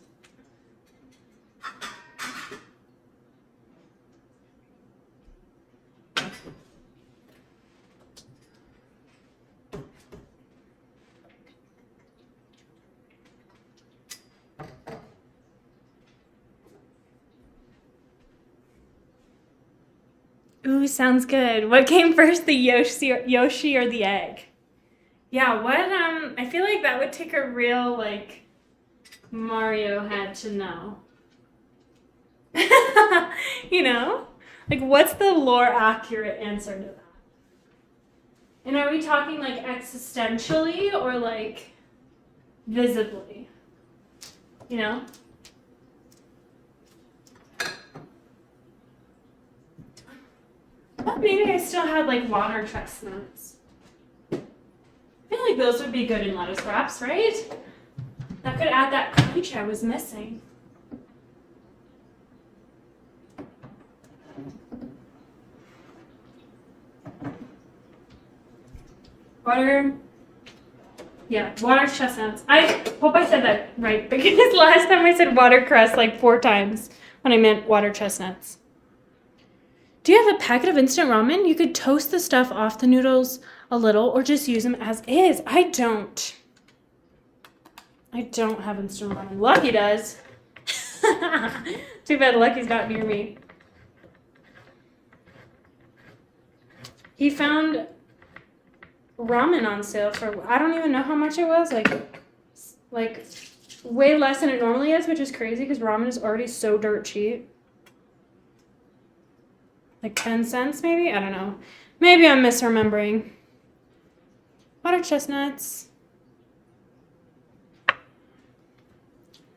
Ooh, sounds good. What came first, the Yoshi or the egg? Yeah, what, I feel like that would take a real, like, Mario had to know. You know? Like, what's the lore accurate answer to that? And are we talking, like, existentially or, like, visibly? You know? But maybe I still had, like, water chestnuts. I feel like those would be good in lettuce wraps, right? That could add that crunch I was missing. Water chestnuts. I hope I said that right, because last time I said watercress like 4 times when I meant water chestnuts. Do you have a packet of instant ramen? You could toast the stuff off the noodles a little or just use them as is. I don't have instant ramen. Lucky does. Too bad Lucky's not near me. He found ramen on sale for, I don't even know how much it was, like way less than it normally is, which is crazy because ramen is already so dirt cheap. Like 10 cents maybe? I don't know. Maybe I'm misremembering. Water chestnuts. I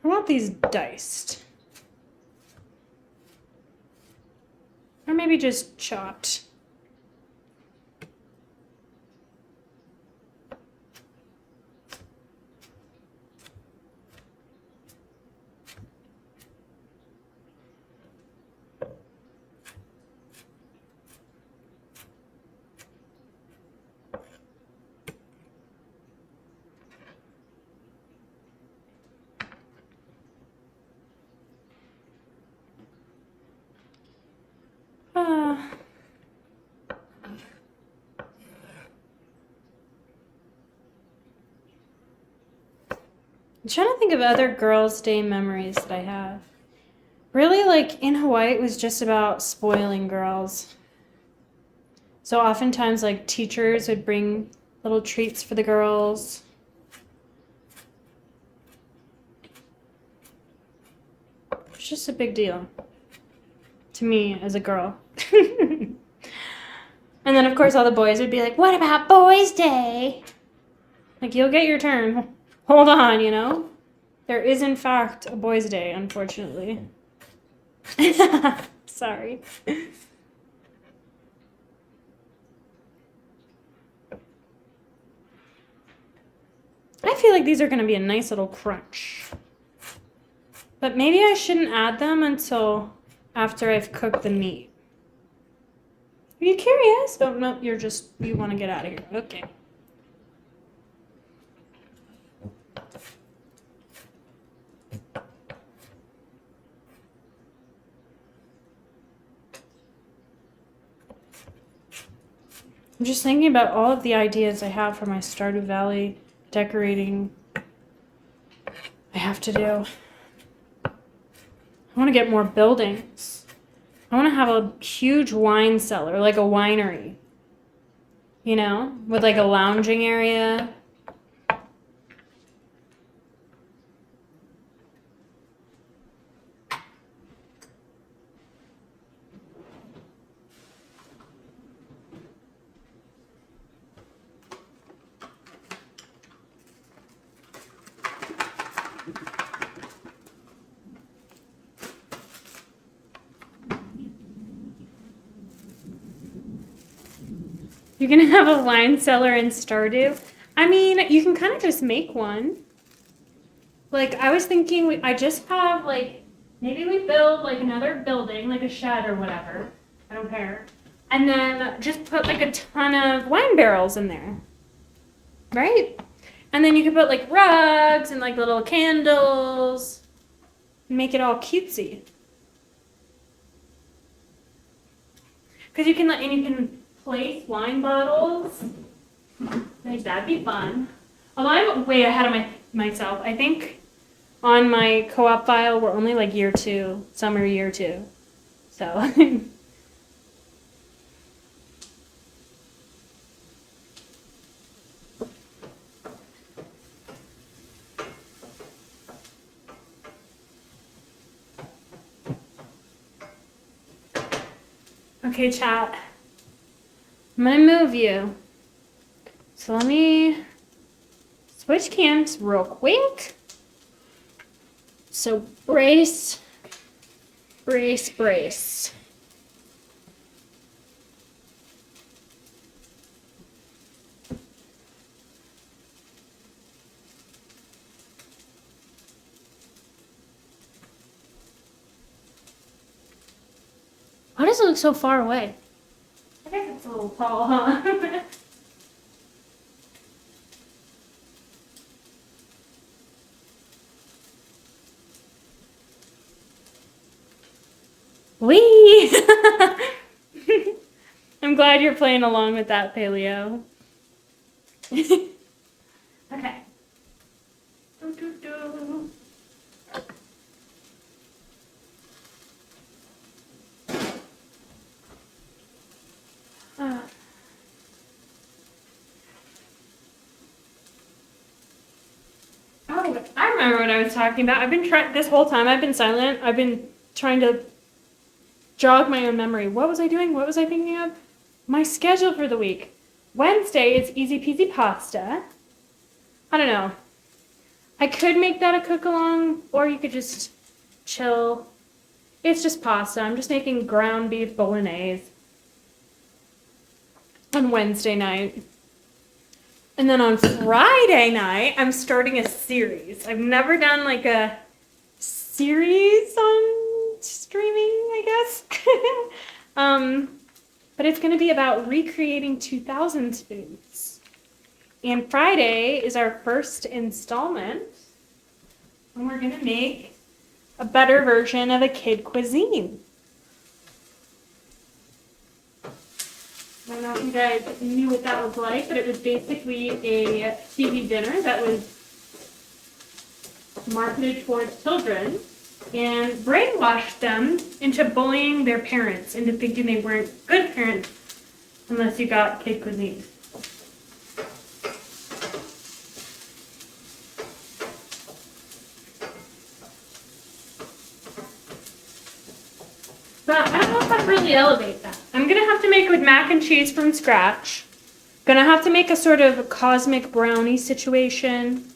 want these diced. Or maybe just chopped. I'm trying to think of other girls' day memories that I have. Really, like, in Hawaii, it was just about spoiling girls. So oftentimes, like, teachers would bring little treats for the girls. It's just a big deal to me as a girl. And then, of course, all the boys would be like, what about Boys' Day? Like, you'll get your turn. Hold on, you know? There is, in fact, a Boys' Day, unfortunately. Sorry. I feel like these are going to be a nice little crunch. But maybe I shouldn't add them until after I've cooked the meat. Are you curious? Oh, no, you want to get out of here. Okay. I'm just thinking about all of the ideas I have for my Stardew Valley decorating I have to do. I want to get more buildings. I want to have a huge wine cellar, like a winery. You know, with like a lounging area You're gonna have a wine cellar in Stardew? I mean, you can kind of just make one. Like, I was thinking, I just have, like, maybe we build, like, another building, like a shed or whatever. I don't care. And then just put, like, a ton of wine barrels in there. Right? And then you can put, like, rugs and, like, little candles. And make it all cutesy. Because you can, and you can place wine bottles. Like, that'd be fun. Although I'm way ahead of myself. I think on my co-op file, we're only like year 2, summer year 2. So. Okay, chat. I'm gonna move you. So let me switch cams real quick. So brace, brace, brace. Why does it look so far away? I guess it's a little tall, huh? Wee! I'm glad you're playing along with that, Paleo. Okay. Oh, I remember what I was talking about. I've been trying this whole time. I've been silent. I've been trying to jog my own memory. What was I doing? What was I thinking of? My schedule for the week. Wednesday is easy peasy pasta. I don't know. I could make that a cook along, or you could just chill. It's just pasta. I'm just making ground beef bolognese on Wednesday night. And then on Friday night, I'm starting a series. I've never done like a series on streaming, I guess. But it's going to be about recreating 2000s foods. And Friday is our first installment. And we're going to make a better version of a kid cuisine. I don't know if you guys knew what that was like, but it was basically a TV dinner that was marketed towards children and brainwashed them into bullying their parents into thinking they weren't good parents unless you got kid cuisine. But I don't know if I'd really elevate that. I'm going to have to make with mac and cheese from scratch. Going to have to make a sort of cosmic brownie situation.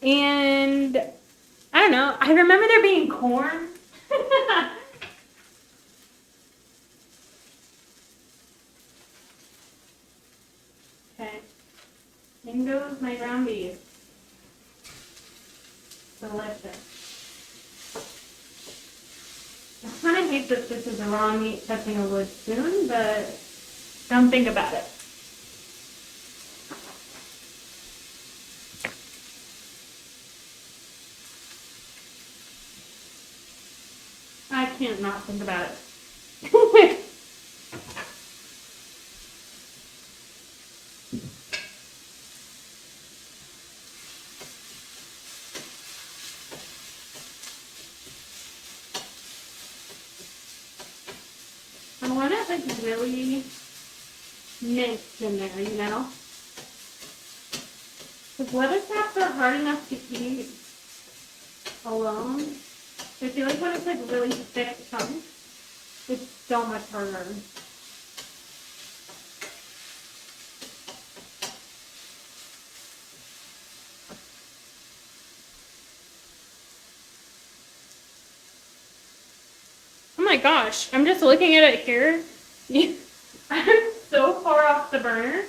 And I don't know. I remember there being corn. Okay. In goes my ground beef. Delicious. I kind of hate that this is the raw meat touching a wood spoon, but don't think about it. I can't not think about it. I want it like really mixed in there, you know? Because lettuce wraps are hard enough to eat alone. I feel like when it's like really thick chunks, it's so much harder. Oh my gosh, I'm just looking at it here. so far off the burner.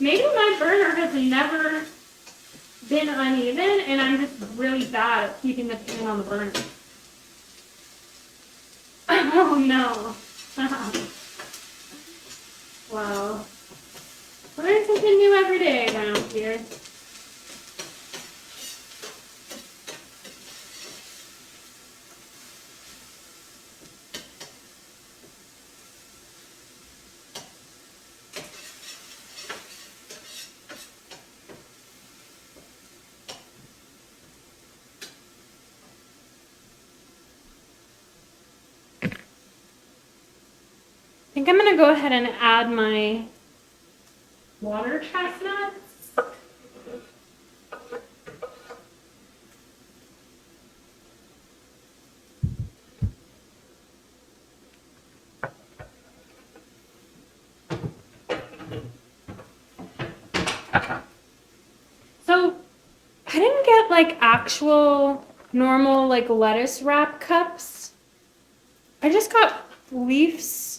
Maybe my burner has never been uneven, and I'm just really bad at keeping the pan on the burner. Oh no. Wow. Learn something new every day around here. I think I'm gonna go ahead and add my water chestnuts. So I didn't get like actual normal like lettuce wrap cups. I just got leaves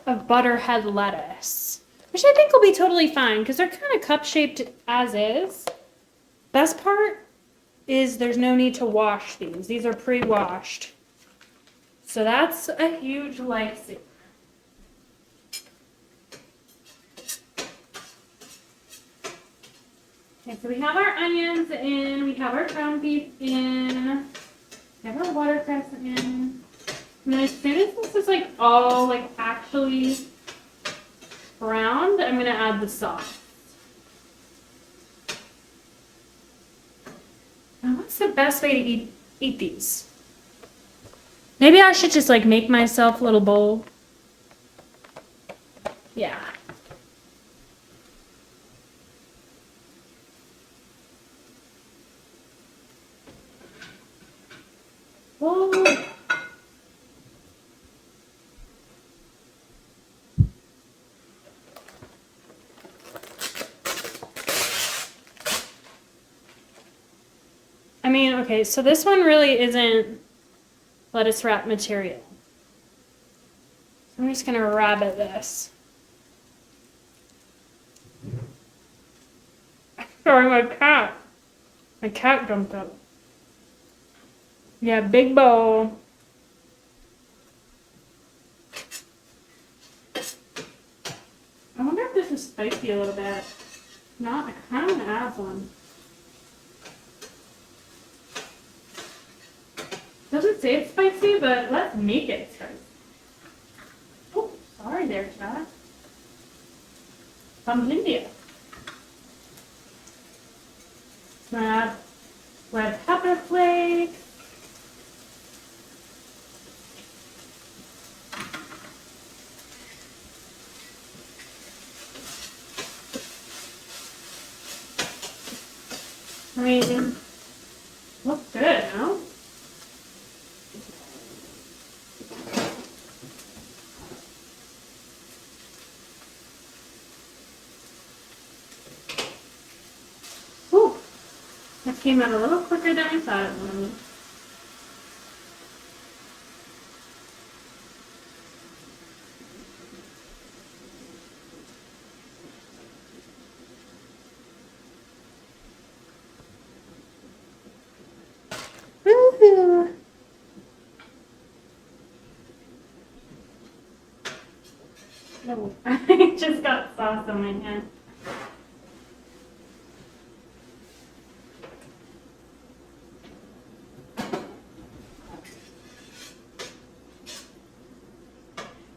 of butterhead lettuce, which I think will be totally fine because they're kind of cup shaped as is. Best part is there's no need to wash these. These are pre-washed. So that's a huge lifesaver. Okay, so we have our onions in, we have our ground beef in, we have our watercress in. And then as soon as this is like all like actually browned, I'm gonna add the sauce. Now what's the best way to eat these? Maybe I should just like make myself a little bowl. Yeah. Oh. I mean, okay, so this one really isn't lettuce wrap material. I'm just gonna rabbit this. Sorry, my cat. My cat jumped up. Yeah, big bowl. I wonder if this is spicy a little bit. If not, I kind of want to add one. Doesn't say it's spicy, but let's make it spicy. Oh, sorry there, chat. From India. Add red pepper flakes. I mean, looks good, no? Ooh, that came out a little quicker than I thought it would. Woohoo! Oh, I just got sauce on my hand.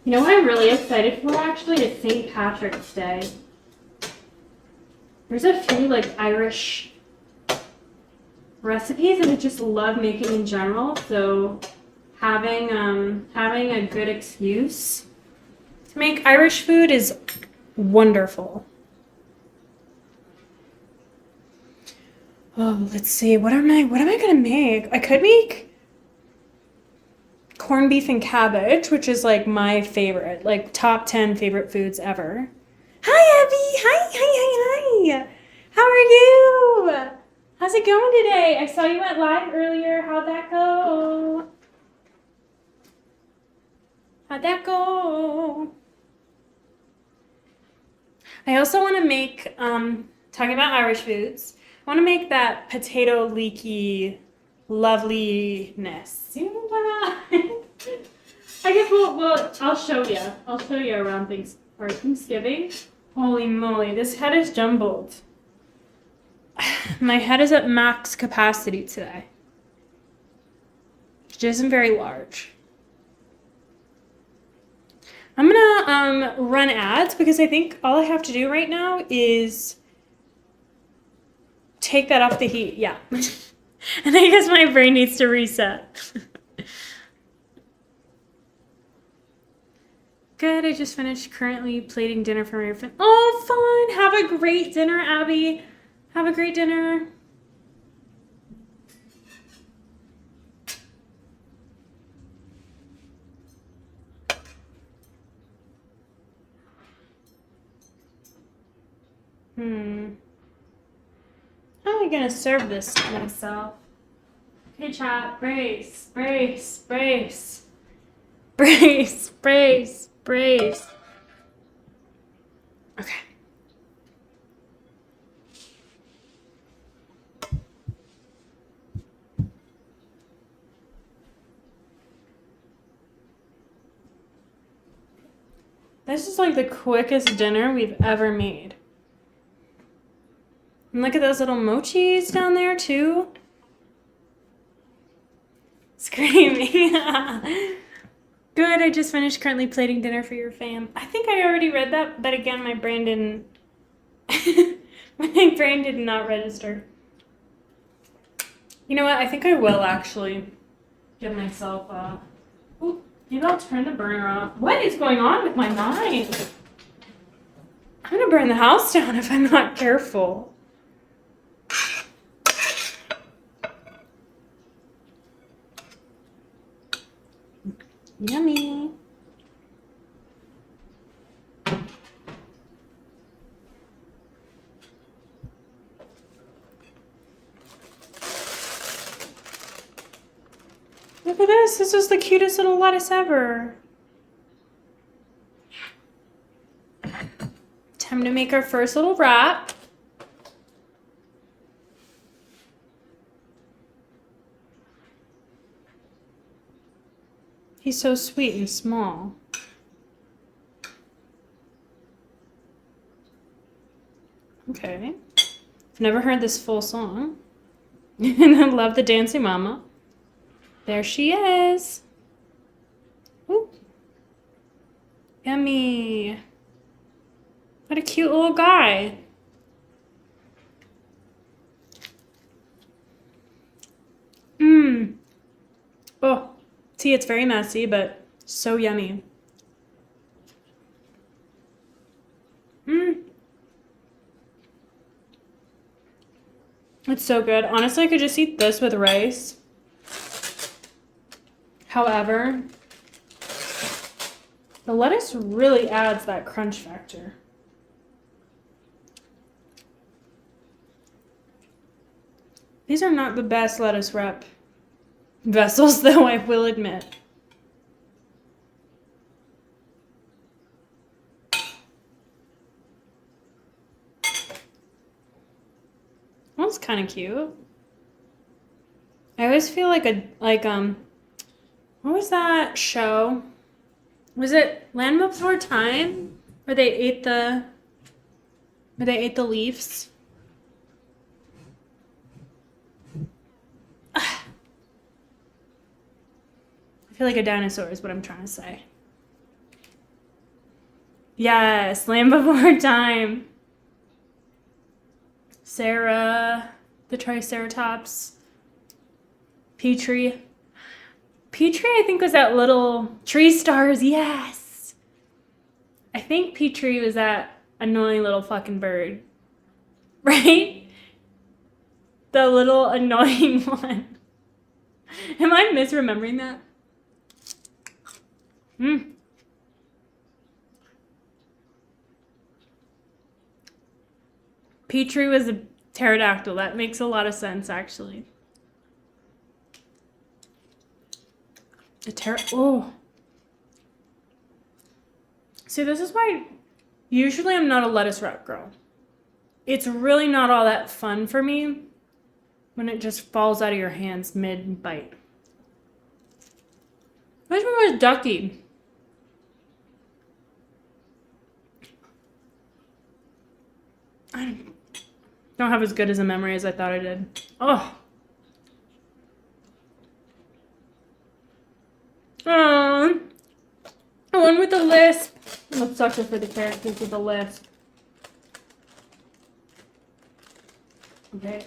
You know what I'm really excited for actually is St. Patrick's Day. There's a few like Irish recipes that I just love making in general, so having a good excuse to make Irish food is wonderful. Oh, let's see. What am I gonna make? I could make corned beef and cabbage, which is like my favorite, like top 10 favorite foods ever. Hi, Abby. Hi. How are you? How's it going today? I saw you went live earlier. How'd that go? How'd that go? I also want to make, talking about Irish foods, I want to make that potato leaky loveliness. You know what? I guess I'll show you. I'll show you around Thanksgiving. Holy moly, this head is jumbled. My head is at max capacity today. Which isn't very large. I'm gonna run ads because I think all I have to do right now is take that off the heat. Yeah. And I guess my brain needs to reset. Good, I just finished currently plating dinner for my friend. Oh, fun! Have a great dinner, Abby. Have a great dinner. How am I gonna serve this to myself? Okay, chat, brace, brace, brace. Brace, brace, brace. Okay. This is like the quickest dinner we've ever made. And look at those little mochis down there too. Screaming. Good, I just finished currently plating dinner for your fam. I think I already read that, but again, my brain didn't... my brain did not register. You know what? I think I will actually give myself a... Ooh, maybe I'll turn the burner off. What is going on with my mind? I'm gonna burn the house down if I'm not careful. Yummy. Look at this. This is the cutest little lettuce ever. Time to make our first little wrap. He's so sweet and small. Okay. I've never heard this full song. And I love the dancing mama. There she is. Ooh. Yummy. What a cute little guy. Mmm. Oh. See, it's very messy, but so yummy. Mmm. It's so good. Honestly, I could just eat this with rice. However, the lettuce really adds that crunch factor. These are not the best lettuce wrap vessels, though, I will admit. That's kind of cute. I always feel like what was that show? Was it Land Before Time? Where they ate the leaves? I feel like a dinosaur is what I'm trying to say. Yes, Land Before Time. Sarah, the Triceratops. Petrie. Petrie, I think, was that little tree stars. Yes. I think Petrie was that annoying little fucking bird. Right? The little annoying one. Am I misremembering that? Petrie was a pterodactyl. That makes a lot of sense, actually. Oh. See, this is why Usually I'm not a lettuce wrap girl. It's really not all that fun for me when it just falls out of your hands mid-bite. Which one was Ducky? I don't have as good as a memory as I thought I did. Oh. The one with the lisp. I'm a sucker for the characters with the lisp. Okay.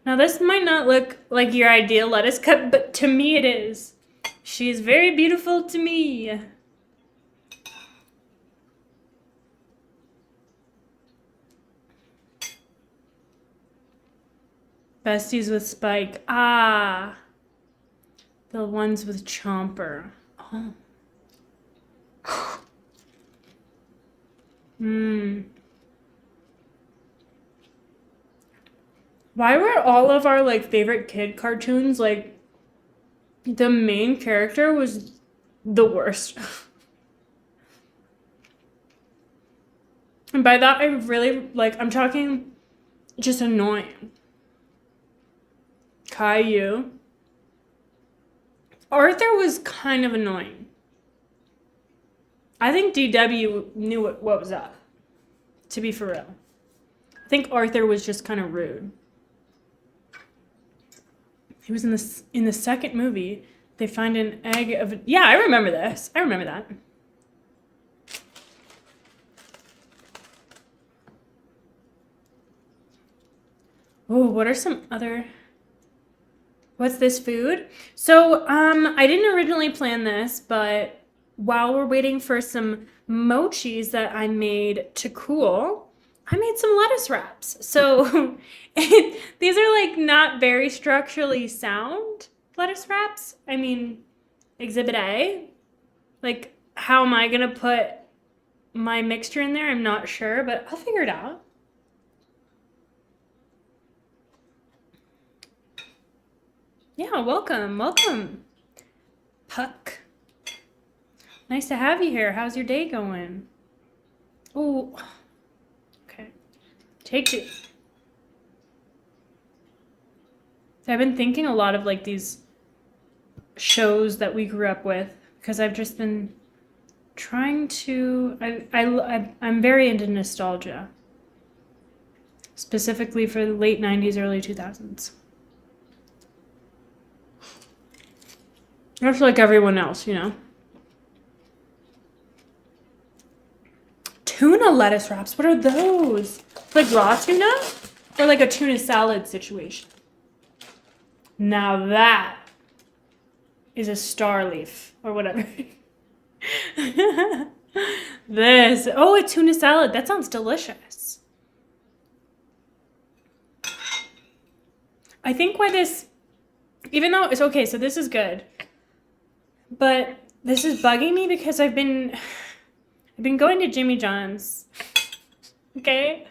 Now this might not look like your ideal lettuce cut, but to me it is. She is very beautiful to me. Besties with Spike. Ah. The ones with Chomper. Oh. Why were all of our like favorite kid cartoons like the main character was the worst? And by that I really like I'm talking just annoying. Caillou. Arthur was kind of annoying. I think DW knew what was up, to be for real. I think Arthur was just kind of rude. He was in the second movie. They find an egg of... Yeah, I remember this. I remember that. Oh, what are some other... What's this food? So, I didn't originally plan this, but while we're waiting for some mochis that I made to cool, I made some lettuce wraps. So, these are like not very structurally sound lettuce wraps. I mean, Exhibit A. Like, how am I gonna put my mixture in there? I'm not sure, but I'll figure it out. Yeah, welcome. Puck. Nice to have you here. How's your day going? Oh, okay. Take 2. So I've been thinking a lot of like these shows that we grew up with because I've just been trying to. I'm very into nostalgia, specifically for the late 90s, early 2000s. Just like everyone else, you know. Tuna lettuce wraps. What are those? Like raw tuna? Or like a tuna salad situation? Now that is a star leaf or whatever. This. Oh, a tuna salad. That sounds delicious. I think why this, even though it's okay, so this is good. But this is bugging me because I've been going to Jimmy John's, okay?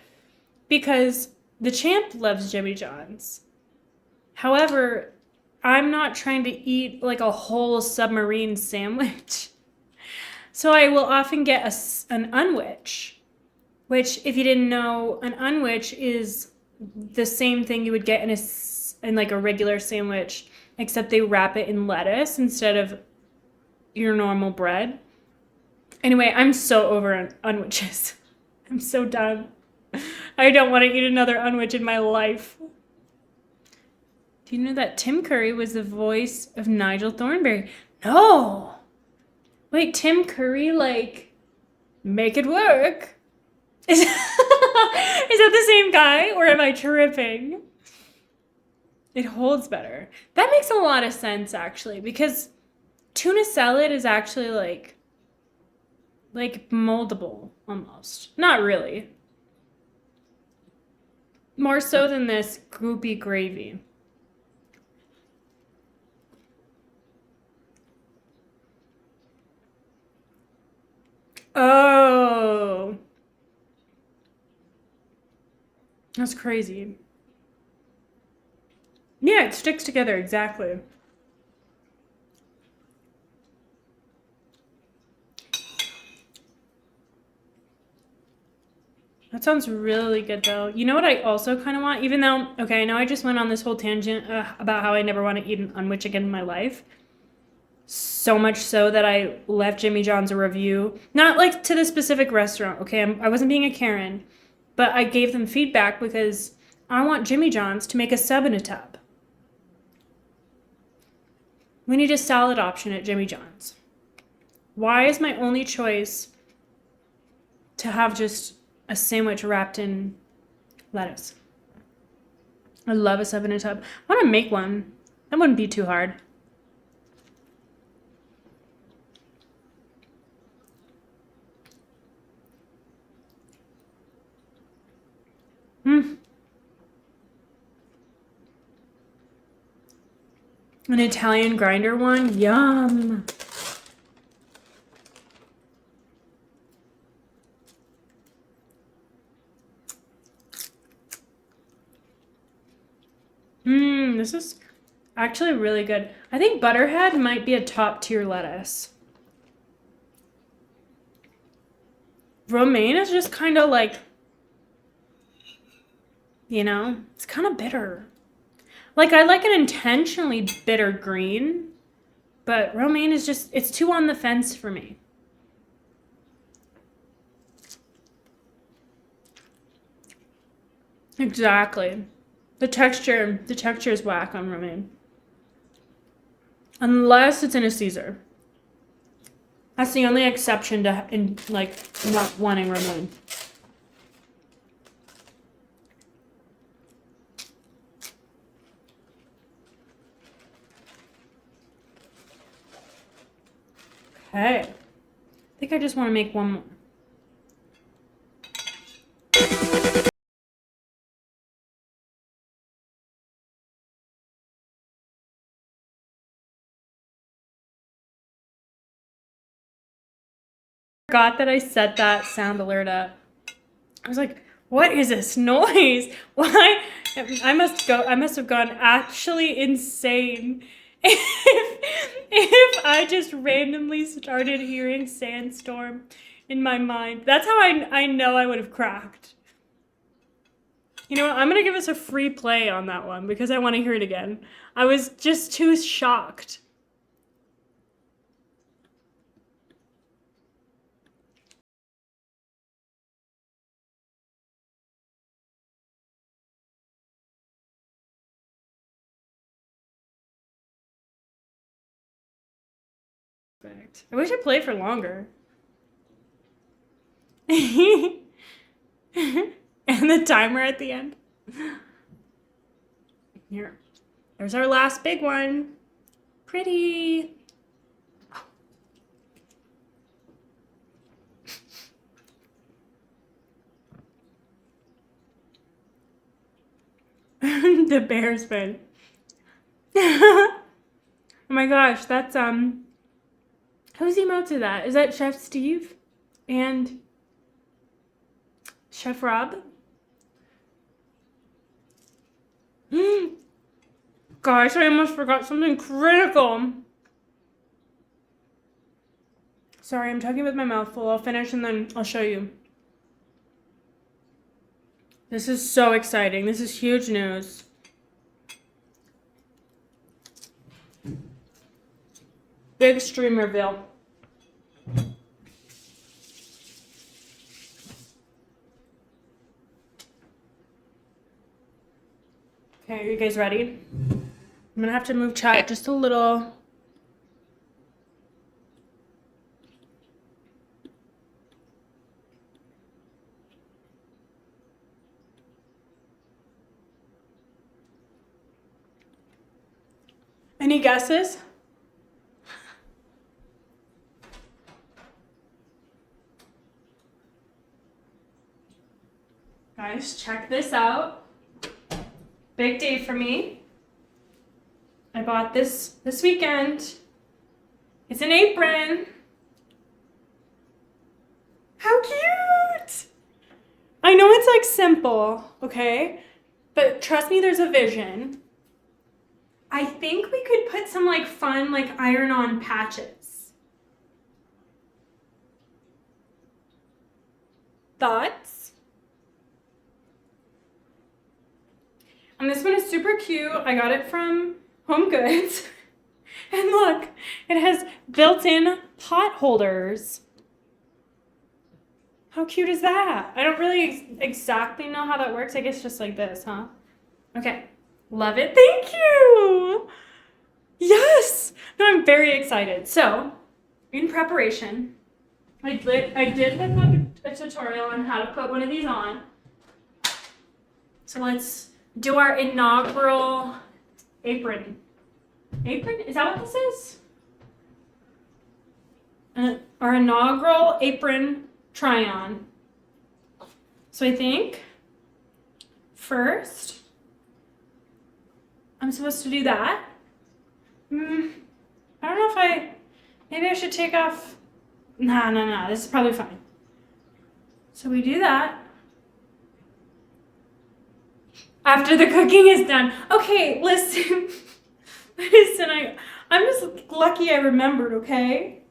Because the champ loves Jimmy John's. However, I'm not trying to eat like a whole submarine sandwich. So I will often get an unwich, which if you didn't know, an unwich is the same thing you would get in like a regular sandwich, except they wrap it in lettuce instead of your normal bread. Anyway, I'm so over unwiches. I'm so done. I don't want to eat another unwich in my life. Do you know that Tim Curry was the voice of Nigel Thornberry? No. Wait, Tim Curry, like, Make It Work? Is that the same guy, or am I tripping? It holds better. That makes a lot of sense, actually, because tuna salad is actually like moldable almost. Not really. More so than this goopy gravy. Oh. That's crazy. Yeah, it sticks together exactly. That sounds really good though. You know what I also kind of want? Even though, okay, I know I just went on this whole tangent about how I never want to eat an unwich again in my life. So much so that I left Jimmy John's a review. Not like to the specific restaurant, okay? I wasn't being a Karen. But I gave them feedback because I want Jimmy John's to make a sub in a tub. We need a salad option at Jimmy John's. Why is my only choice to have just a sandwich wrapped in lettuce? I love a sub in a tub. I want to make one. That wouldn't be too hard. An Italian grinder one? Yum. This is actually really good. I think Butterhead might be a top tier lettuce. Romaine is just kind of like, you know, it's kind of bitter. Like, I like an intentionally bitter green, but romaine is just, it's too on the fence for me. Exactly. The texture is whack on romaine. Unless it's in a Caesar. That's the only exception to like not wanting romaine. Okay. I think I just want to make one more. Forgot that I set that sound alert up. I was like, what is this noise? Why? I must have gone actually insane if I just randomly started hearing Sandstorm in my mind. That's how I know I would have cracked. You know what? I'm gonna give us a free play on that one because I want to hear it again. I was just too shocked. Perfect. I wish I played for longer. And the timer at the end. Here. There's our last big one. Pretty. The bear's fin. Oh my gosh, that's who's emoted that? Is that Chef Steve and Chef Rob? Gosh, I almost forgot something critical. Sorry, I'm talking with my mouth full. I'll finish and then I'll show you. This is so exciting. This is huge news. Big stream reveal. Okay, are you guys ready? I'm gonna have to move chat just a little. Any guesses? Guys, check this out. Big day for me. I bought this weekend. It's an apron. How cute! I know it's like simple, okay? But trust me, there's a vision. I think we could put some like fun like iron-on patches. Thoughts? And this one is super cute. I got it from Home Goods. And look, it has built-in pot holders. How cute is that? I don't really exactly know how that works. I guess just like this, huh? Okay. Love it. Thank you. Yes. No, I'm very excited. So, in preparation, I did look up a tutorial on how to put one of these on. So let's do our inaugural apron. Apron? Is that what this is? Our inaugural apron try-on. So I think first I'm supposed to do that. I don't know if maybe I should take off. Nah, this is probably fine. So we do that. After the cooking is done. Okay, listen. Listen, I'm just lucky I remembered, okay?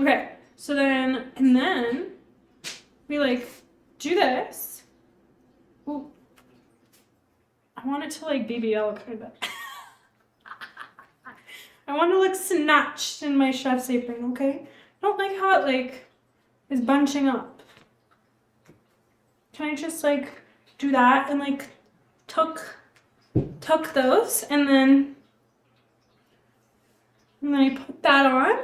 Okay, so then, and then we like do this. Ooh. I want it to like BBL kind of. I want to look snatched in my chef's apron, okay? I don't like how it like is bunching up. Can I just like do that and like tuck those and then I put that on?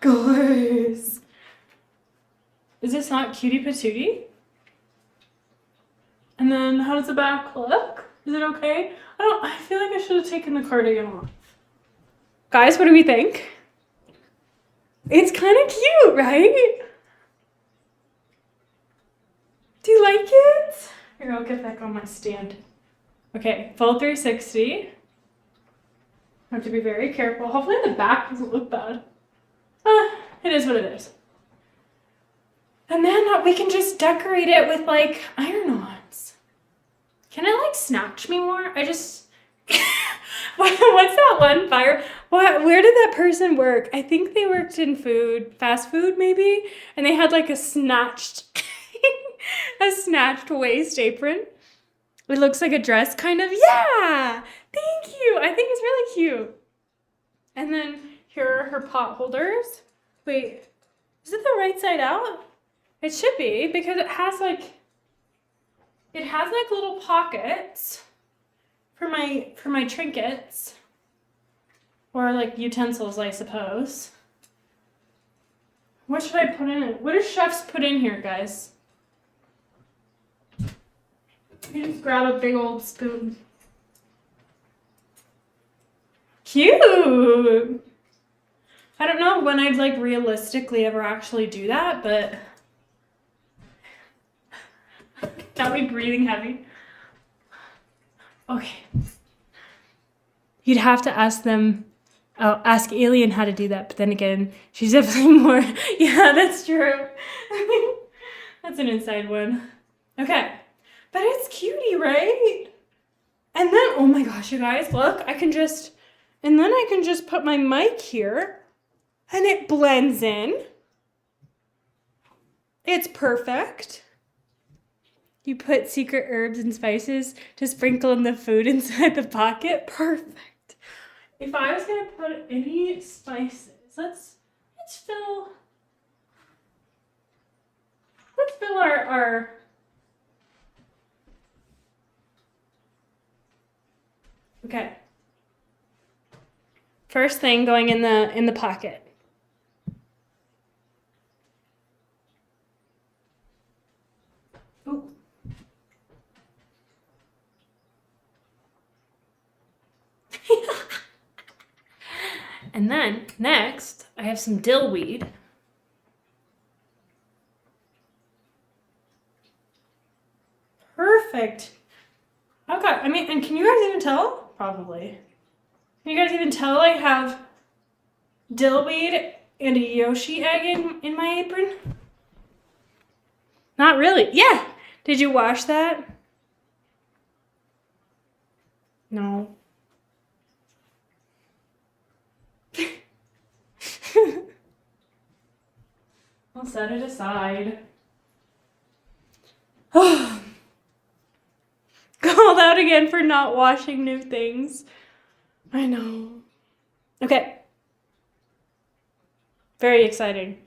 Guys, is this not cutie patootie? And then how does the back look? Is it okay? I feel like I should have taken the cardigan off. Guys, what do we think? It's kind of cute, right? Do you like it? Here, I'll get back on my stand. Okay, full 360. I have to be very careful. Hopefully the back doesn't look bad. It is what it is. And then we can just decorate it with like iron-ons. Can it like snatch me more? What's that one fire? Where did that person work? I think they worked in fast food maybe, and they had like a snatched waist apron. It looks like a dress kind of. Yeah, thank you. I think it's really cute. And then here are her pot holders. Wait, is it the right side out? It should be because it has like little pockets for my trinkets or like utensils, I suppose. What should I put in it? What do chefs put in here, guys? You just grab a big old spoon. Cute! I don't know when I'd like realistically ever actually do that, but got me breathing heavy. Okay. You'd have to ask Alien how to do that, but then again, she's definitely more. Yeah, that's true. That's an inside one. Okay. But it's cutie, right? And then, oh my gosh, you guys, look, I can just put my mic here and it blends in. It's perfect. You put secret herbs and spices to sprinkle in the food inside the pocket. Perfect. If I was gonna put any spices, let's fill our okay. First thing going in the pocket. Ooh. And then next, I have some dill weed. Perfect. Okay, I mean, and can you guys even tell? Probably. Can you guys even tell I have dill weed and a Yoshi egg in my apron? Not really. Yeah. Did you wash that? No. I'll set it aside. Oh. Called out again. again for not washing new things. I know. Okay. Very exciting.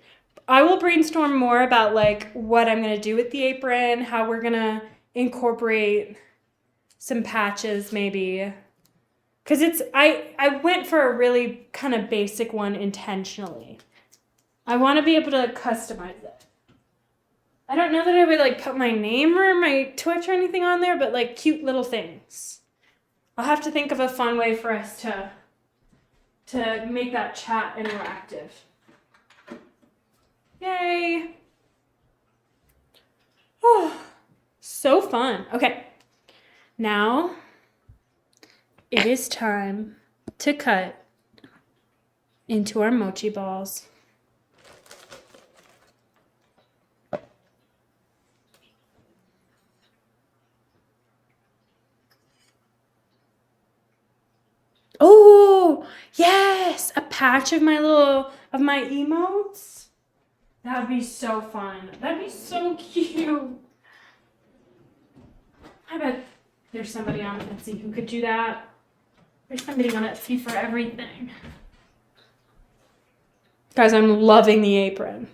I will brainstorm more about like what I'm going to do with the apron, how we're going to incorporate some patches maybe. Because I went for a really kind of basic one intentionally. I want to be able to customize it. I don't know that I would like put my name or my Twitch or anything on there, but like cute little things. I'll have to think of a fun way for us to make that chat interactive. Yay! Oh, so fun. Okay, now it is time to cut into our mochi balls. Oh, yes, a patch of my emotes. That'd be so fun. That'd be so cute. I bet there's somebody on Etsy who could do that. There's somebody on Etsy for everything. Guys, I'm loving the apron.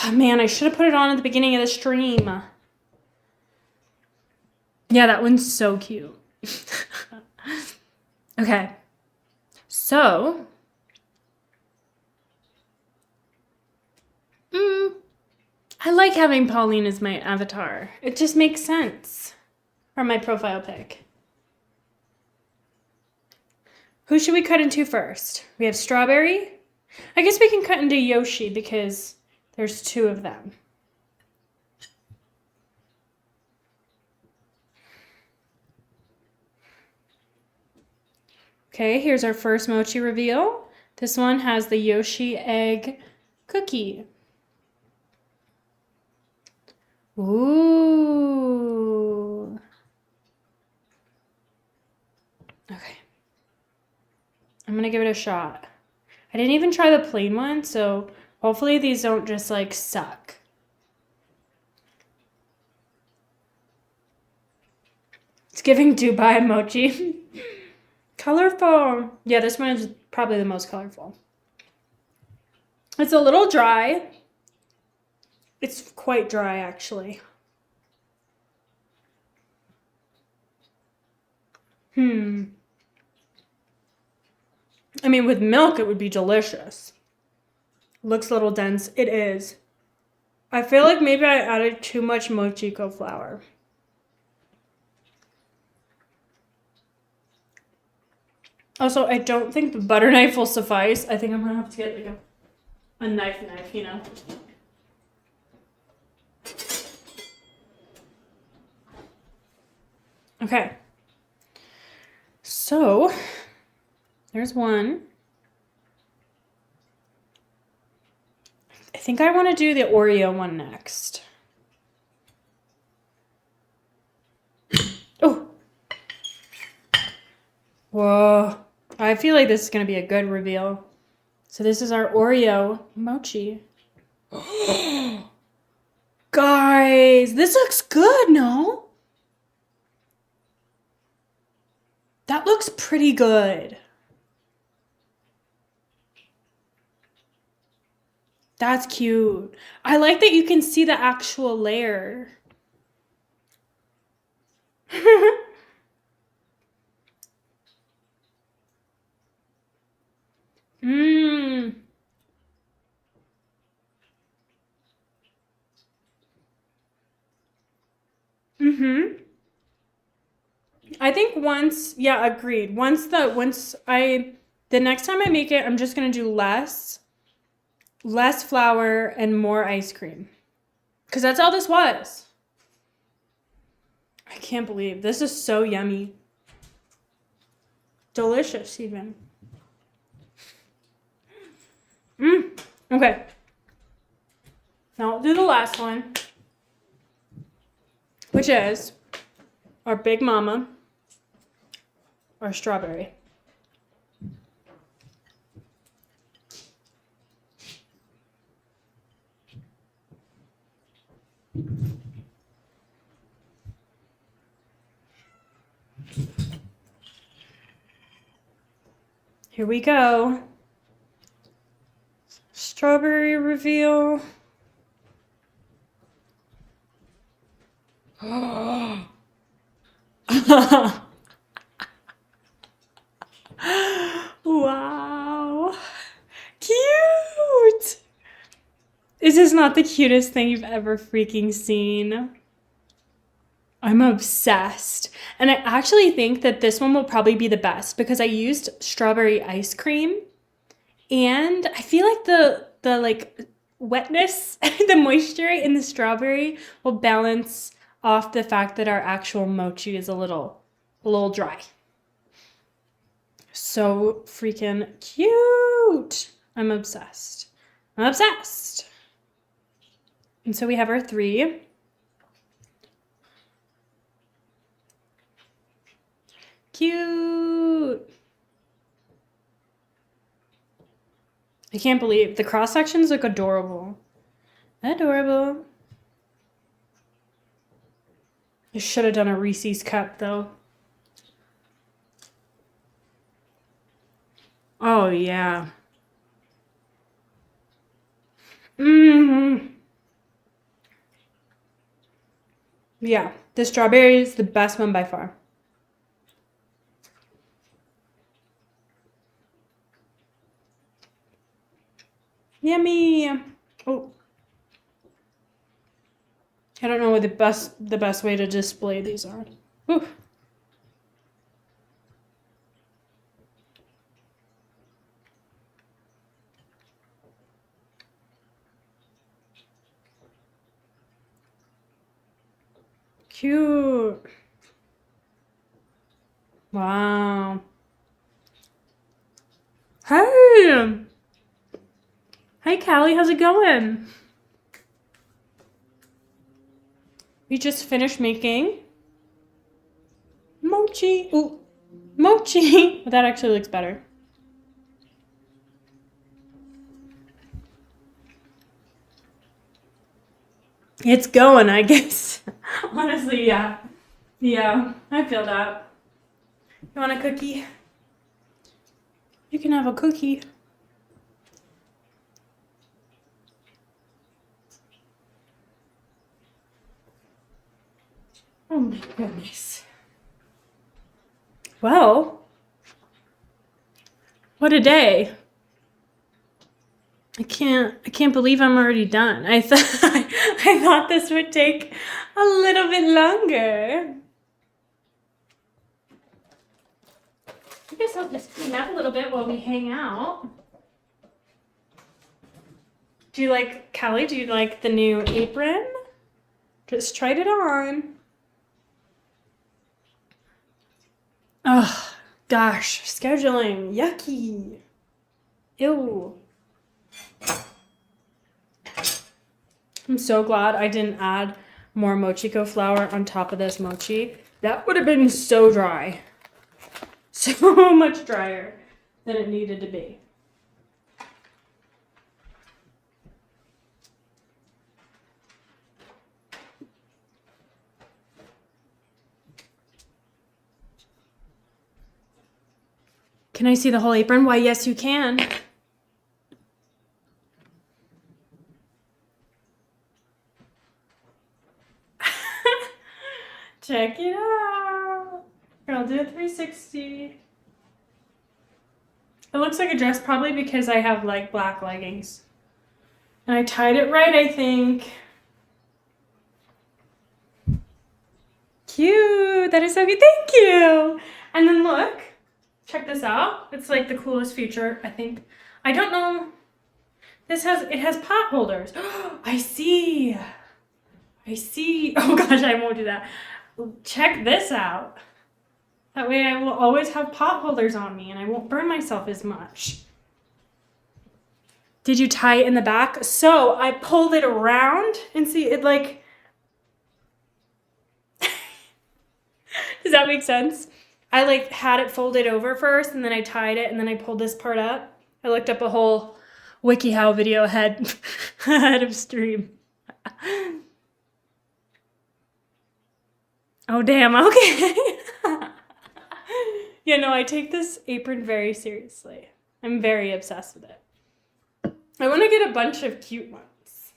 Oh man, I should have put it on at the beginning of the stream. Yeah, that one's so cute. Okay, so I like having Pauline as my avatar. It just makes sense. Or my profile pic. Who should we cut into first? We have Strawberry. I guess we can cut into Yoshi because there's two of them. Okay, here's our first mochi reveal. This one has the Yoshi egg cookie. Ooh. Okay. I'm gonna give it a shot. I didn't even try the plain one, so hopefully these don't just like suck. It's giving Dubai mochi. Colorful. Yeah, this one is probably the most colorful. It's a little dry. It's quite dry, actually. I mean, with milk, it would be delicious. Looks a little dense. It is. I feel like maybe I added too much mochiko flour. Also, I don't think the butter knife will suffice. I think I'm gonna have to get like a knife, you know. Okay. So, there's one. I think I want to do the Oreo one next. Oh. Whoa. I feel like this is going to be a good reveal. So this is our Oreo mochi. Guys, this looks good, no? That looks pretty good. That's cute. I like that you can see the actual layer. I think yeah, agreed. The next time I make it, I'm just gonna do less flour and more ice cream. Because that's all this was. I can't believe this is so yummy. Delicious even. Okay. Now I'll do the last one, which is our Big Mama, our Strawberry. Here we go. Strawberry reveal. Wow. Cute. Is this not the cutest thing you've ever freaking seen? I'm obsessed. And I actually think that this one will probably be the best because I used strawberry ice cream and I feel like the like wetness, the moisture in the strawberry will balance off the fact that our actual mochi is a little dry. So freaking cute. I'm obsessed. I'm obsessed. And so we have our 3. Cute. I can't believe the cross sections look adorable. Adorable. I should have done a Reese's cup though. Oh yeah. Yeah, the strawberry is the best one by far. Yummy. Oh. I don't know what the best way to display these are. Ooh. Cute. Wow. Hey. Hey, Callie, how's it going? We just finished making mochi. Ooh, mochi. That actually looks better. It's going, I guess. Honestly, yeah. Yeah, I feel that. You want a cookie? You can have a cookie. Oh my goodness. Well, what a day. I can't believe I'm already done. I thought this would take a little bit longer. I guess I'll just clean up a little bit while we hang out. Do you like, Callie, do you like the new apron? Just tried it on. Oh, gosh, scheduling, yucky. Ew. I'm so glad I didn't add more mochiko flour on top of this mochi. That would have been so dry. So much drier than it needed to be. Can I see the whole apron? Why, yes, you can. Check it out. Here, I'll do a 360. It looks like a dress probably because I have like black leggings. And I tied it right, I think. Cute. That is so cute. Thank you. And then look. Check this out. It's like the coolest feature, I think. I don't know. It has pot holders. I see. I see. Oh gosh, I won't do that. Check this out. That way I will always have pot holders on me and I won't burn myself as much. Did you tie it in the back? So I pulled it around and see it like, does that make sense? I like had it folded over first and then I tied it and then I pulled this part up. I looked up a whole WikiHow video ahead of stream. Oh damn, okay. Yeah, no, I take this apron very seriously. I'm very obsessed with it. I want to get a bunch of cute ones.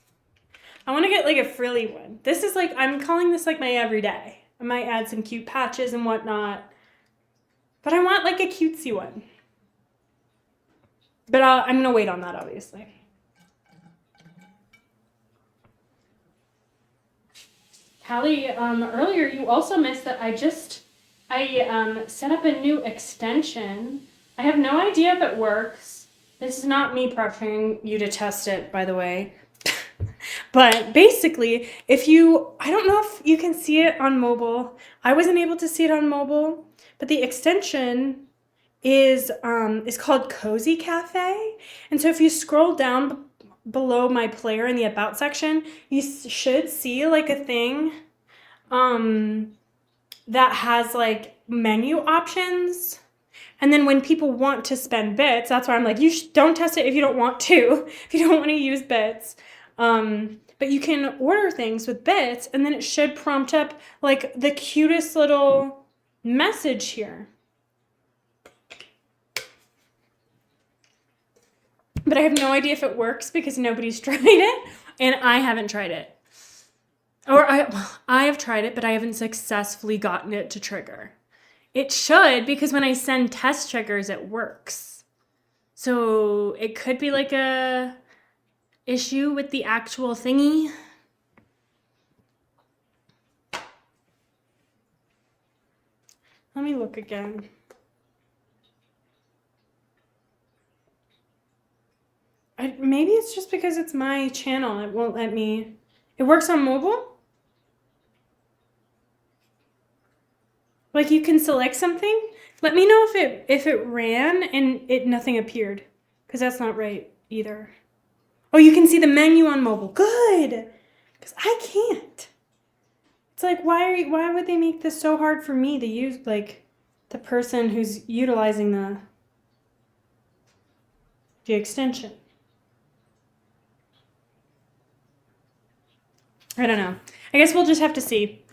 I want to get like a frilly one. This is like, I'm calling this like my everyday. I might add some cute patches and whatnot. But I want like a cutesy one. But I'm going to wait on that, obviously. Callie, earlier you also missed that I set up a new extension. I have no idea if it works. This is not me pressuring you to test it, by the way. But basically, I don't know if you can see it on mobile. I wasn't able to see it on mobile, but the extension is called Cozy Cafe. And so if you scroll down below my player in the About section, you should see like a thing that has like menu options. And then when people want to spend bits, that's why I'm like, don't test it if you don't want to, if you don't want to use bits. But you can order things with bits, and then it should prompt up like the cutest little message here. But I have no idea if it works because nobody's tried it, and I haven't tried it. Or I have tried it, but I haven't successfully gotten it to trigger. It should, because when I send test triggers, it works. So it could be like a issue with the actual thingy. Let me look again. Maybe it's just because it's my channel. It won't let me. It works on mobile? Like you can select something? Let me know if it ran and nothing appeared. Because that's not right either. Oh, you can see the menu on mobile. Good. Because I can't. It's like, why would they make this so hard for me to use, like, the person who's utilizing the extension? I don't know. I guess we'll just have to see.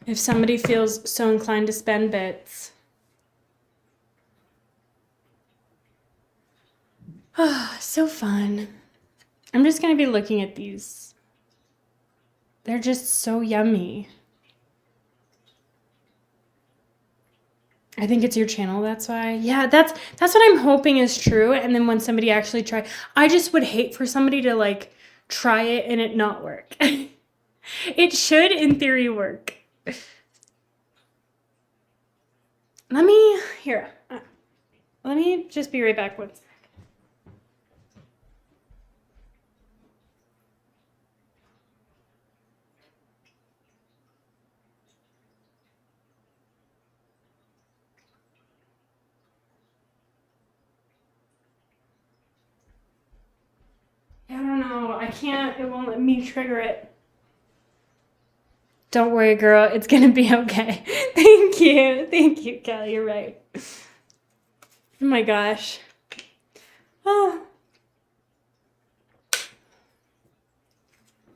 If somebody feels so inclined to spend bits. Oh, so fun. I'm just going to be looking at these. They're just so yummy. I think it's your channel, that's why. Yeah, that's what I'm hoping is true. And then when somebody actually I just would hate for somebody to like try it and it not work. It should, in theory, work. Let me just be right back once. I don't know. I can't. It won't let me trigger it. Don't worry, girl. It's going to be okay. Thank you. Thank you, Kelly. You're right. Oh, my gosh. Oh.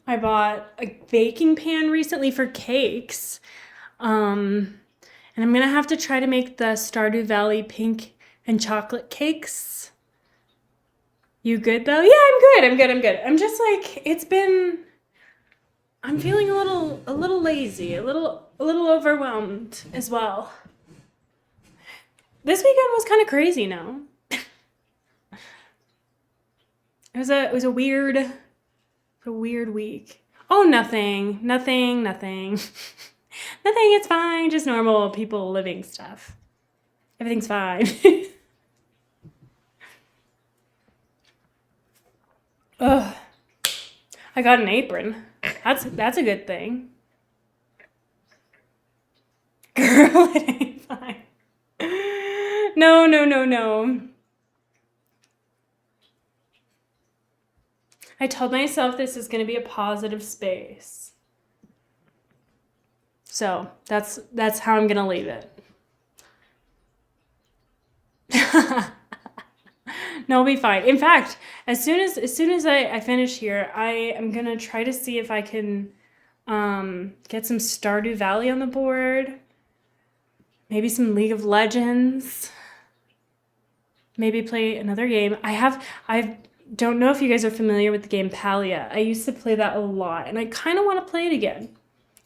I bought a baking pan recently for cakes. And I'm going to have to try to make the Stardew Valley pink and chocolate cakes. You good though? Yeah, I'm good. I'm just like, I'm feeling a little lazy, a little overwhelmed as well. This weekend was kind of crazy, no? It was a weird week. Oh, nothing. Nothing, it's fine. Just normal people living stuff. Everything's fine. Ugh. I got an apron. That's a good thing. Girl, it ain't fine. No. I told myself this is going to be a positive space. So that's how I'm going to leave it. No, it'll be fine. In fact, as soon as I finish here, I am going to try to see if I can get some Stardew Valley on the board. maybe some League of Legends. Maybe play another game. I don't know if you guys are familiar with the game Palia. I used to play that a lot, and I kind of want to play it again.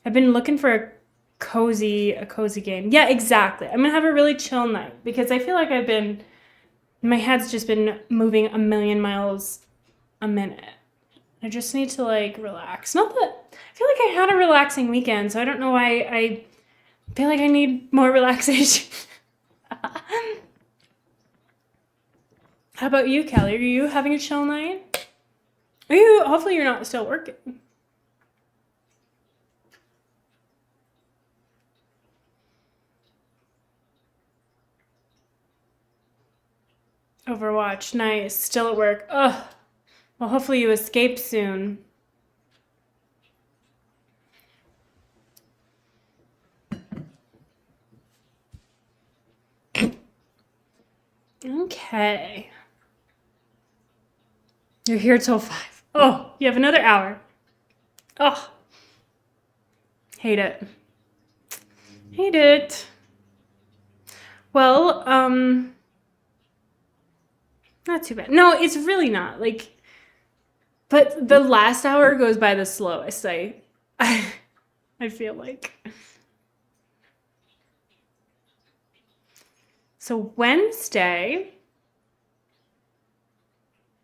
I've been looking for a cozy game. Yeah, exactly. I'm gonna have a really chill night because I feel like my head's just been moving a million miles a minute. I just need to like relax. Not that I feel like I had a relaxing weekend, so I don't know why I feel like I need more relaxation. How about you, Kelly? Are you having a chill night? Hopefully you're not still working. Overwatch, nice. Still at work. Ugh. Well, hopefully you escape soon. Okay. You're here till 5. Oh, you have another hour. Oh. Hate it. Hate it. Well, not too bad. No, it's really not. Like, but the last hour goes by the slowest, I feel like. So Wednesday,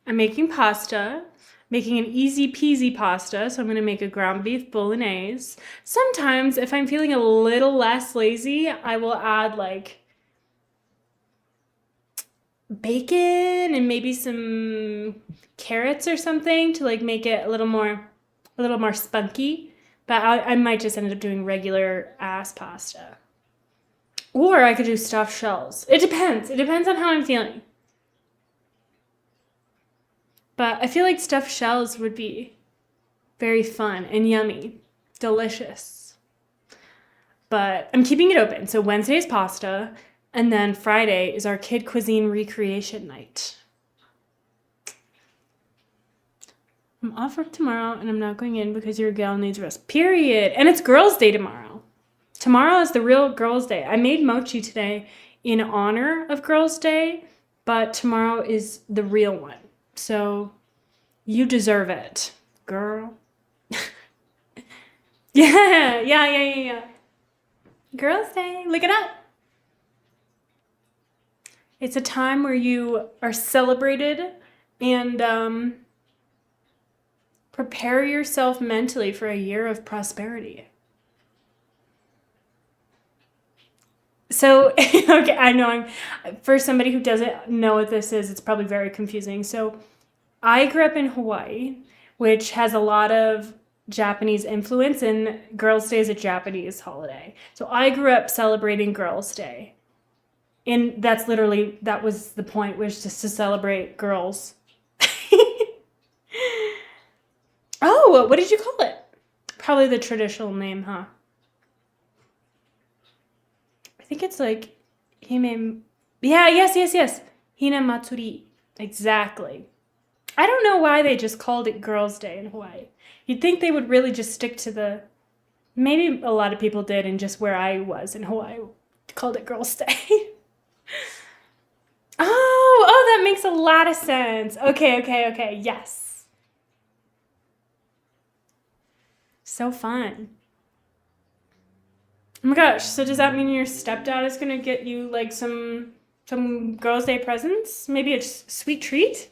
I'm making pasta, making an easy peasy pasta. So I'm gonna make a ground beef bolognese. Sometimes if I'm feeling a little less lazy, I will add like bacon and maybe some carrots or something to like make it a little more spunky. But I might just end up doing regular ass pasta. Or I could do stuffed shells. It depends. It depends on how I'm feeling. But I feel like stuffed shells would be very fun and yummy. Delicious. But I'm keeping it open. So Wednesday's pasta, and then Friday is our kid cuisine recreation night. I'm off work tomorrow, and I'm not going in because your gal needs rest. Period. And it's Girls' Day tomorrow. Tomorrow is the real Girls' Day. I made mochi today in honor of Girls' Day, but tomorrow is the real one. So you deserve it, girl. Yeah. Girls' Day, look it up. It's a time where you are celebrated and prepare yourself mentally for a year of prosperity. So, okay, I know for somebody who doesn't know what this is, it's probably very confusing. So, I grew up in Hawaii, which has a lot of Japanese influence, and Girls' Day is a Japanese holiday. So, I grew up celebrating Girls' Day. And that was the point, was just to celebrate girls. Oh, what did you call it? Probably the traditional name, huh? I think it's like Hime. Yeah, yes. Hina Matsuri. Exactly. I don't know why they just called it Girls' Day in Hawaii. You'd think they would really just stick to maybe a lot of people did, and just where I was in Hawaii called it Girls' Day. Oh, that makes a lot of sense. Okay. Yes. So fun. Oh my gosh, so does that mean your stepdad is gonna get you like some Girls' Day presents? Maybe a sweet treat?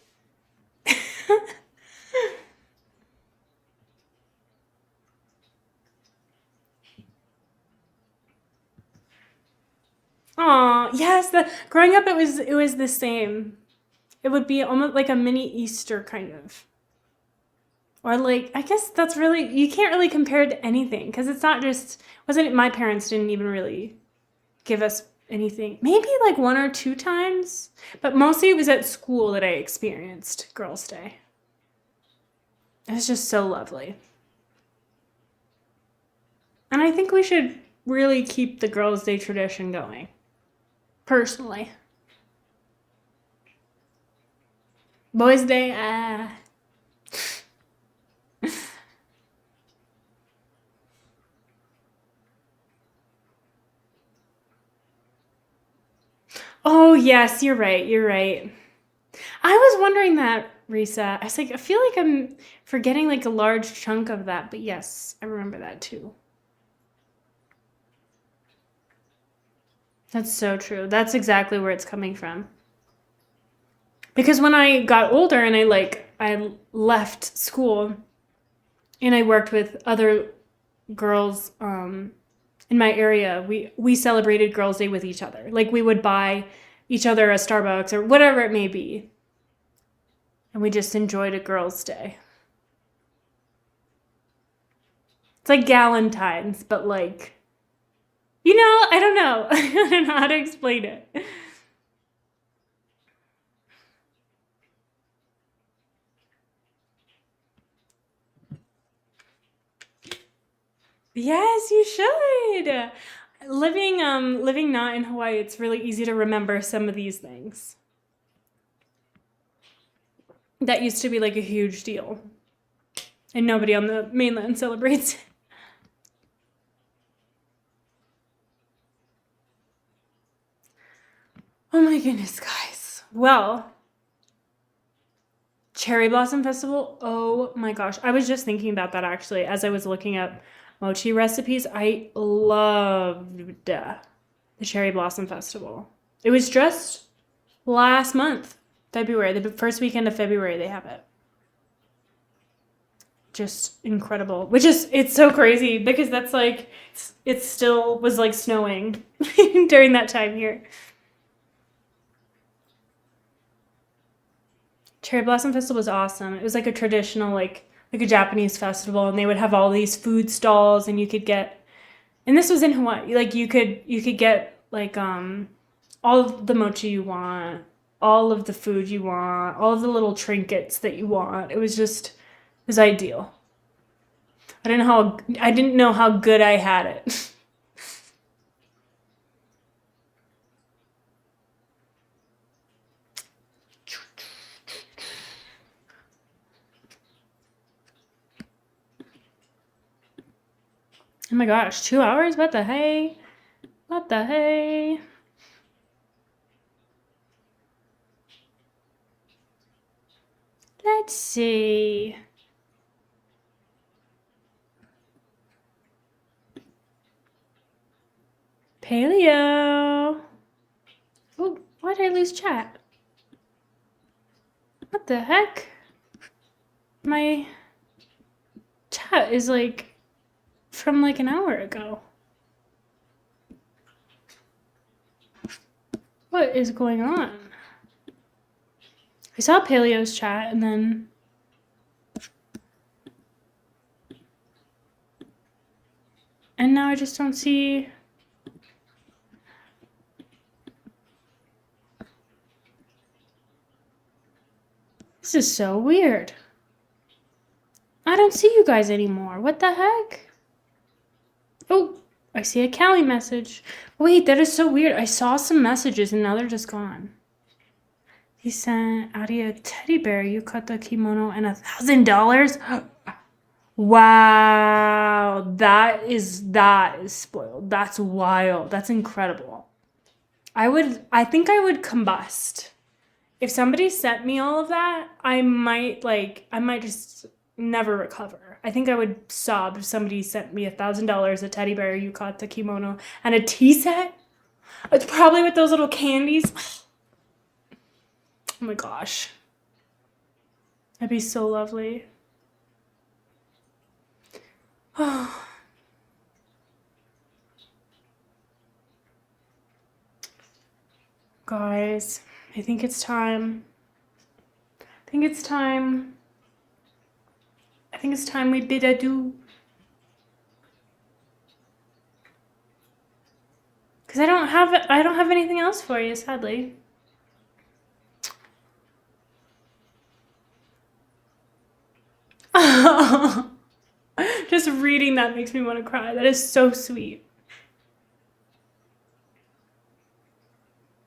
Aw, yes, growing up it was the same. It would be almost like a mini Easter kind of. Or like, I guess that's really, you can't really compare it to anything because it's not just, my parents didn't even really give us anything. Maybe like 1 or 2 times, but mostly it was at school that I experienced Girls' Day. It was just so lovely. And I think we should really keep the Girls' Day tradition going. Personally. Boys' Day, yes, you're right. You're right. I was wondering that, Risa. I was like, I feel like I'm forgetting like a large chunk of that, but yes, I remember that too. That's so true. That's exactly where it's coming from. Because when I got older and I left school and I worked with other girls in my area, we celebrated Girls' Day with each other. Like we would buy each other a Starbucks or whatever it may be. And we just enjoyed a Girls' Day. It's like Galentine's, but like, I don't know. I don't know how to explain it. Yes, you should. Living not in Hawaii, it's really easy to remember some of these things. That used to be like a huge deal. And nobody on the mainland celebrates it. Oh my goodness, guys. Well, Cherry Blossom Festival, oh my gosh. I was just thinking about that actually as I was looking up mochi recipes. I loved the Cherry Blossom Festival. It was just last month, February, the first weekend of February, they have it. Just incredible. It's so crazy because that's like, it still was like snowing during that time here. Cherry Blossom Festival was awesome. It was like a traditional, like a Japanese festival, and they would have all these food stalls, and you could get, and this was in Hawaii, like you could get like all of the mochi you want, all of the food you want, all of the little trinkets that you want. It was ideal. I didn't know how good I had it. Oh my gosh, 2 hours? What the hey? What the hey? Let's see. Paleo. Oh, why did I lose chat? What the heck? My chat is like from like an hour ago. What is going on? I saw Paleo's chat and then now I just don't see. This is so weird. I don't see you guys anymore. What the heck? Oh, I see a Callie message. Wait, that is so weird. I saw some messages and now they're just gone. He sent Ari a teddy bear, yukata kimono, and $1,000. Wow, that is spoiled. That's wild. That's incredible. I think I would combust. If somebody sent me all of that, I might just never recover. I think I would sob if somebody sent me $1,000, a teddy bear, yukata kimono, and a tea set. It's probably with those little candies. Oh my gosh. That'd be so lovely. Oh. Guys, I think it's time. I think it's time we bid adieu. Because I don't have anything else for you, sadly. Just reading that makes me want to cry. That is so sweet.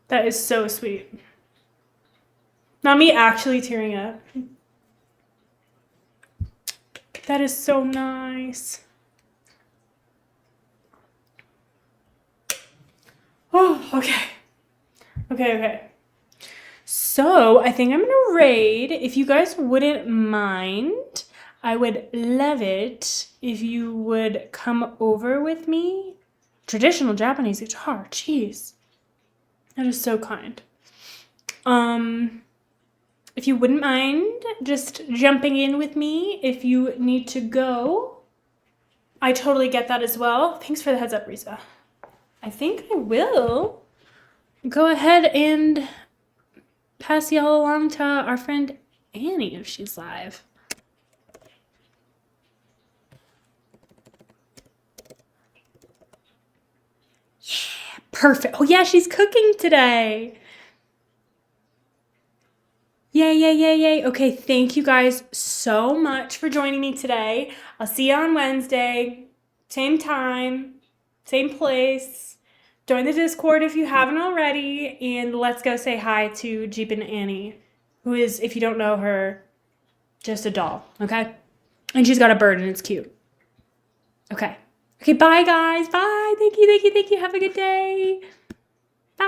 That is so sweet. Not me actually tearing up. That is so nice. Oh, okay. Okay. So I think I'm gonna raid. If you guys wouldn't mind, I would love it if you would come over with me. Traditional Japanese guitar, jeez. That is so kind. If you wouldn't mind just jumping in with me if you need to go. I totally get that as well. Thanks for the heads up, Risa. I think I will go ahead and pass y'all along to our friend Annie if she's live. Yeah, perfect. Oh yeah, she's cooking today. Yay. Okay, thank you guys so much for joining me today. I'll see you on Wednesday. Same time, same place. Join the Discord if you haven't already. And let's go say hi to Jeep and Annie, who is, if you don't know her, just a doll, okay? And she's got a bird and it's cute. Okay, bye guys. Bye. Thank you. Have a good day.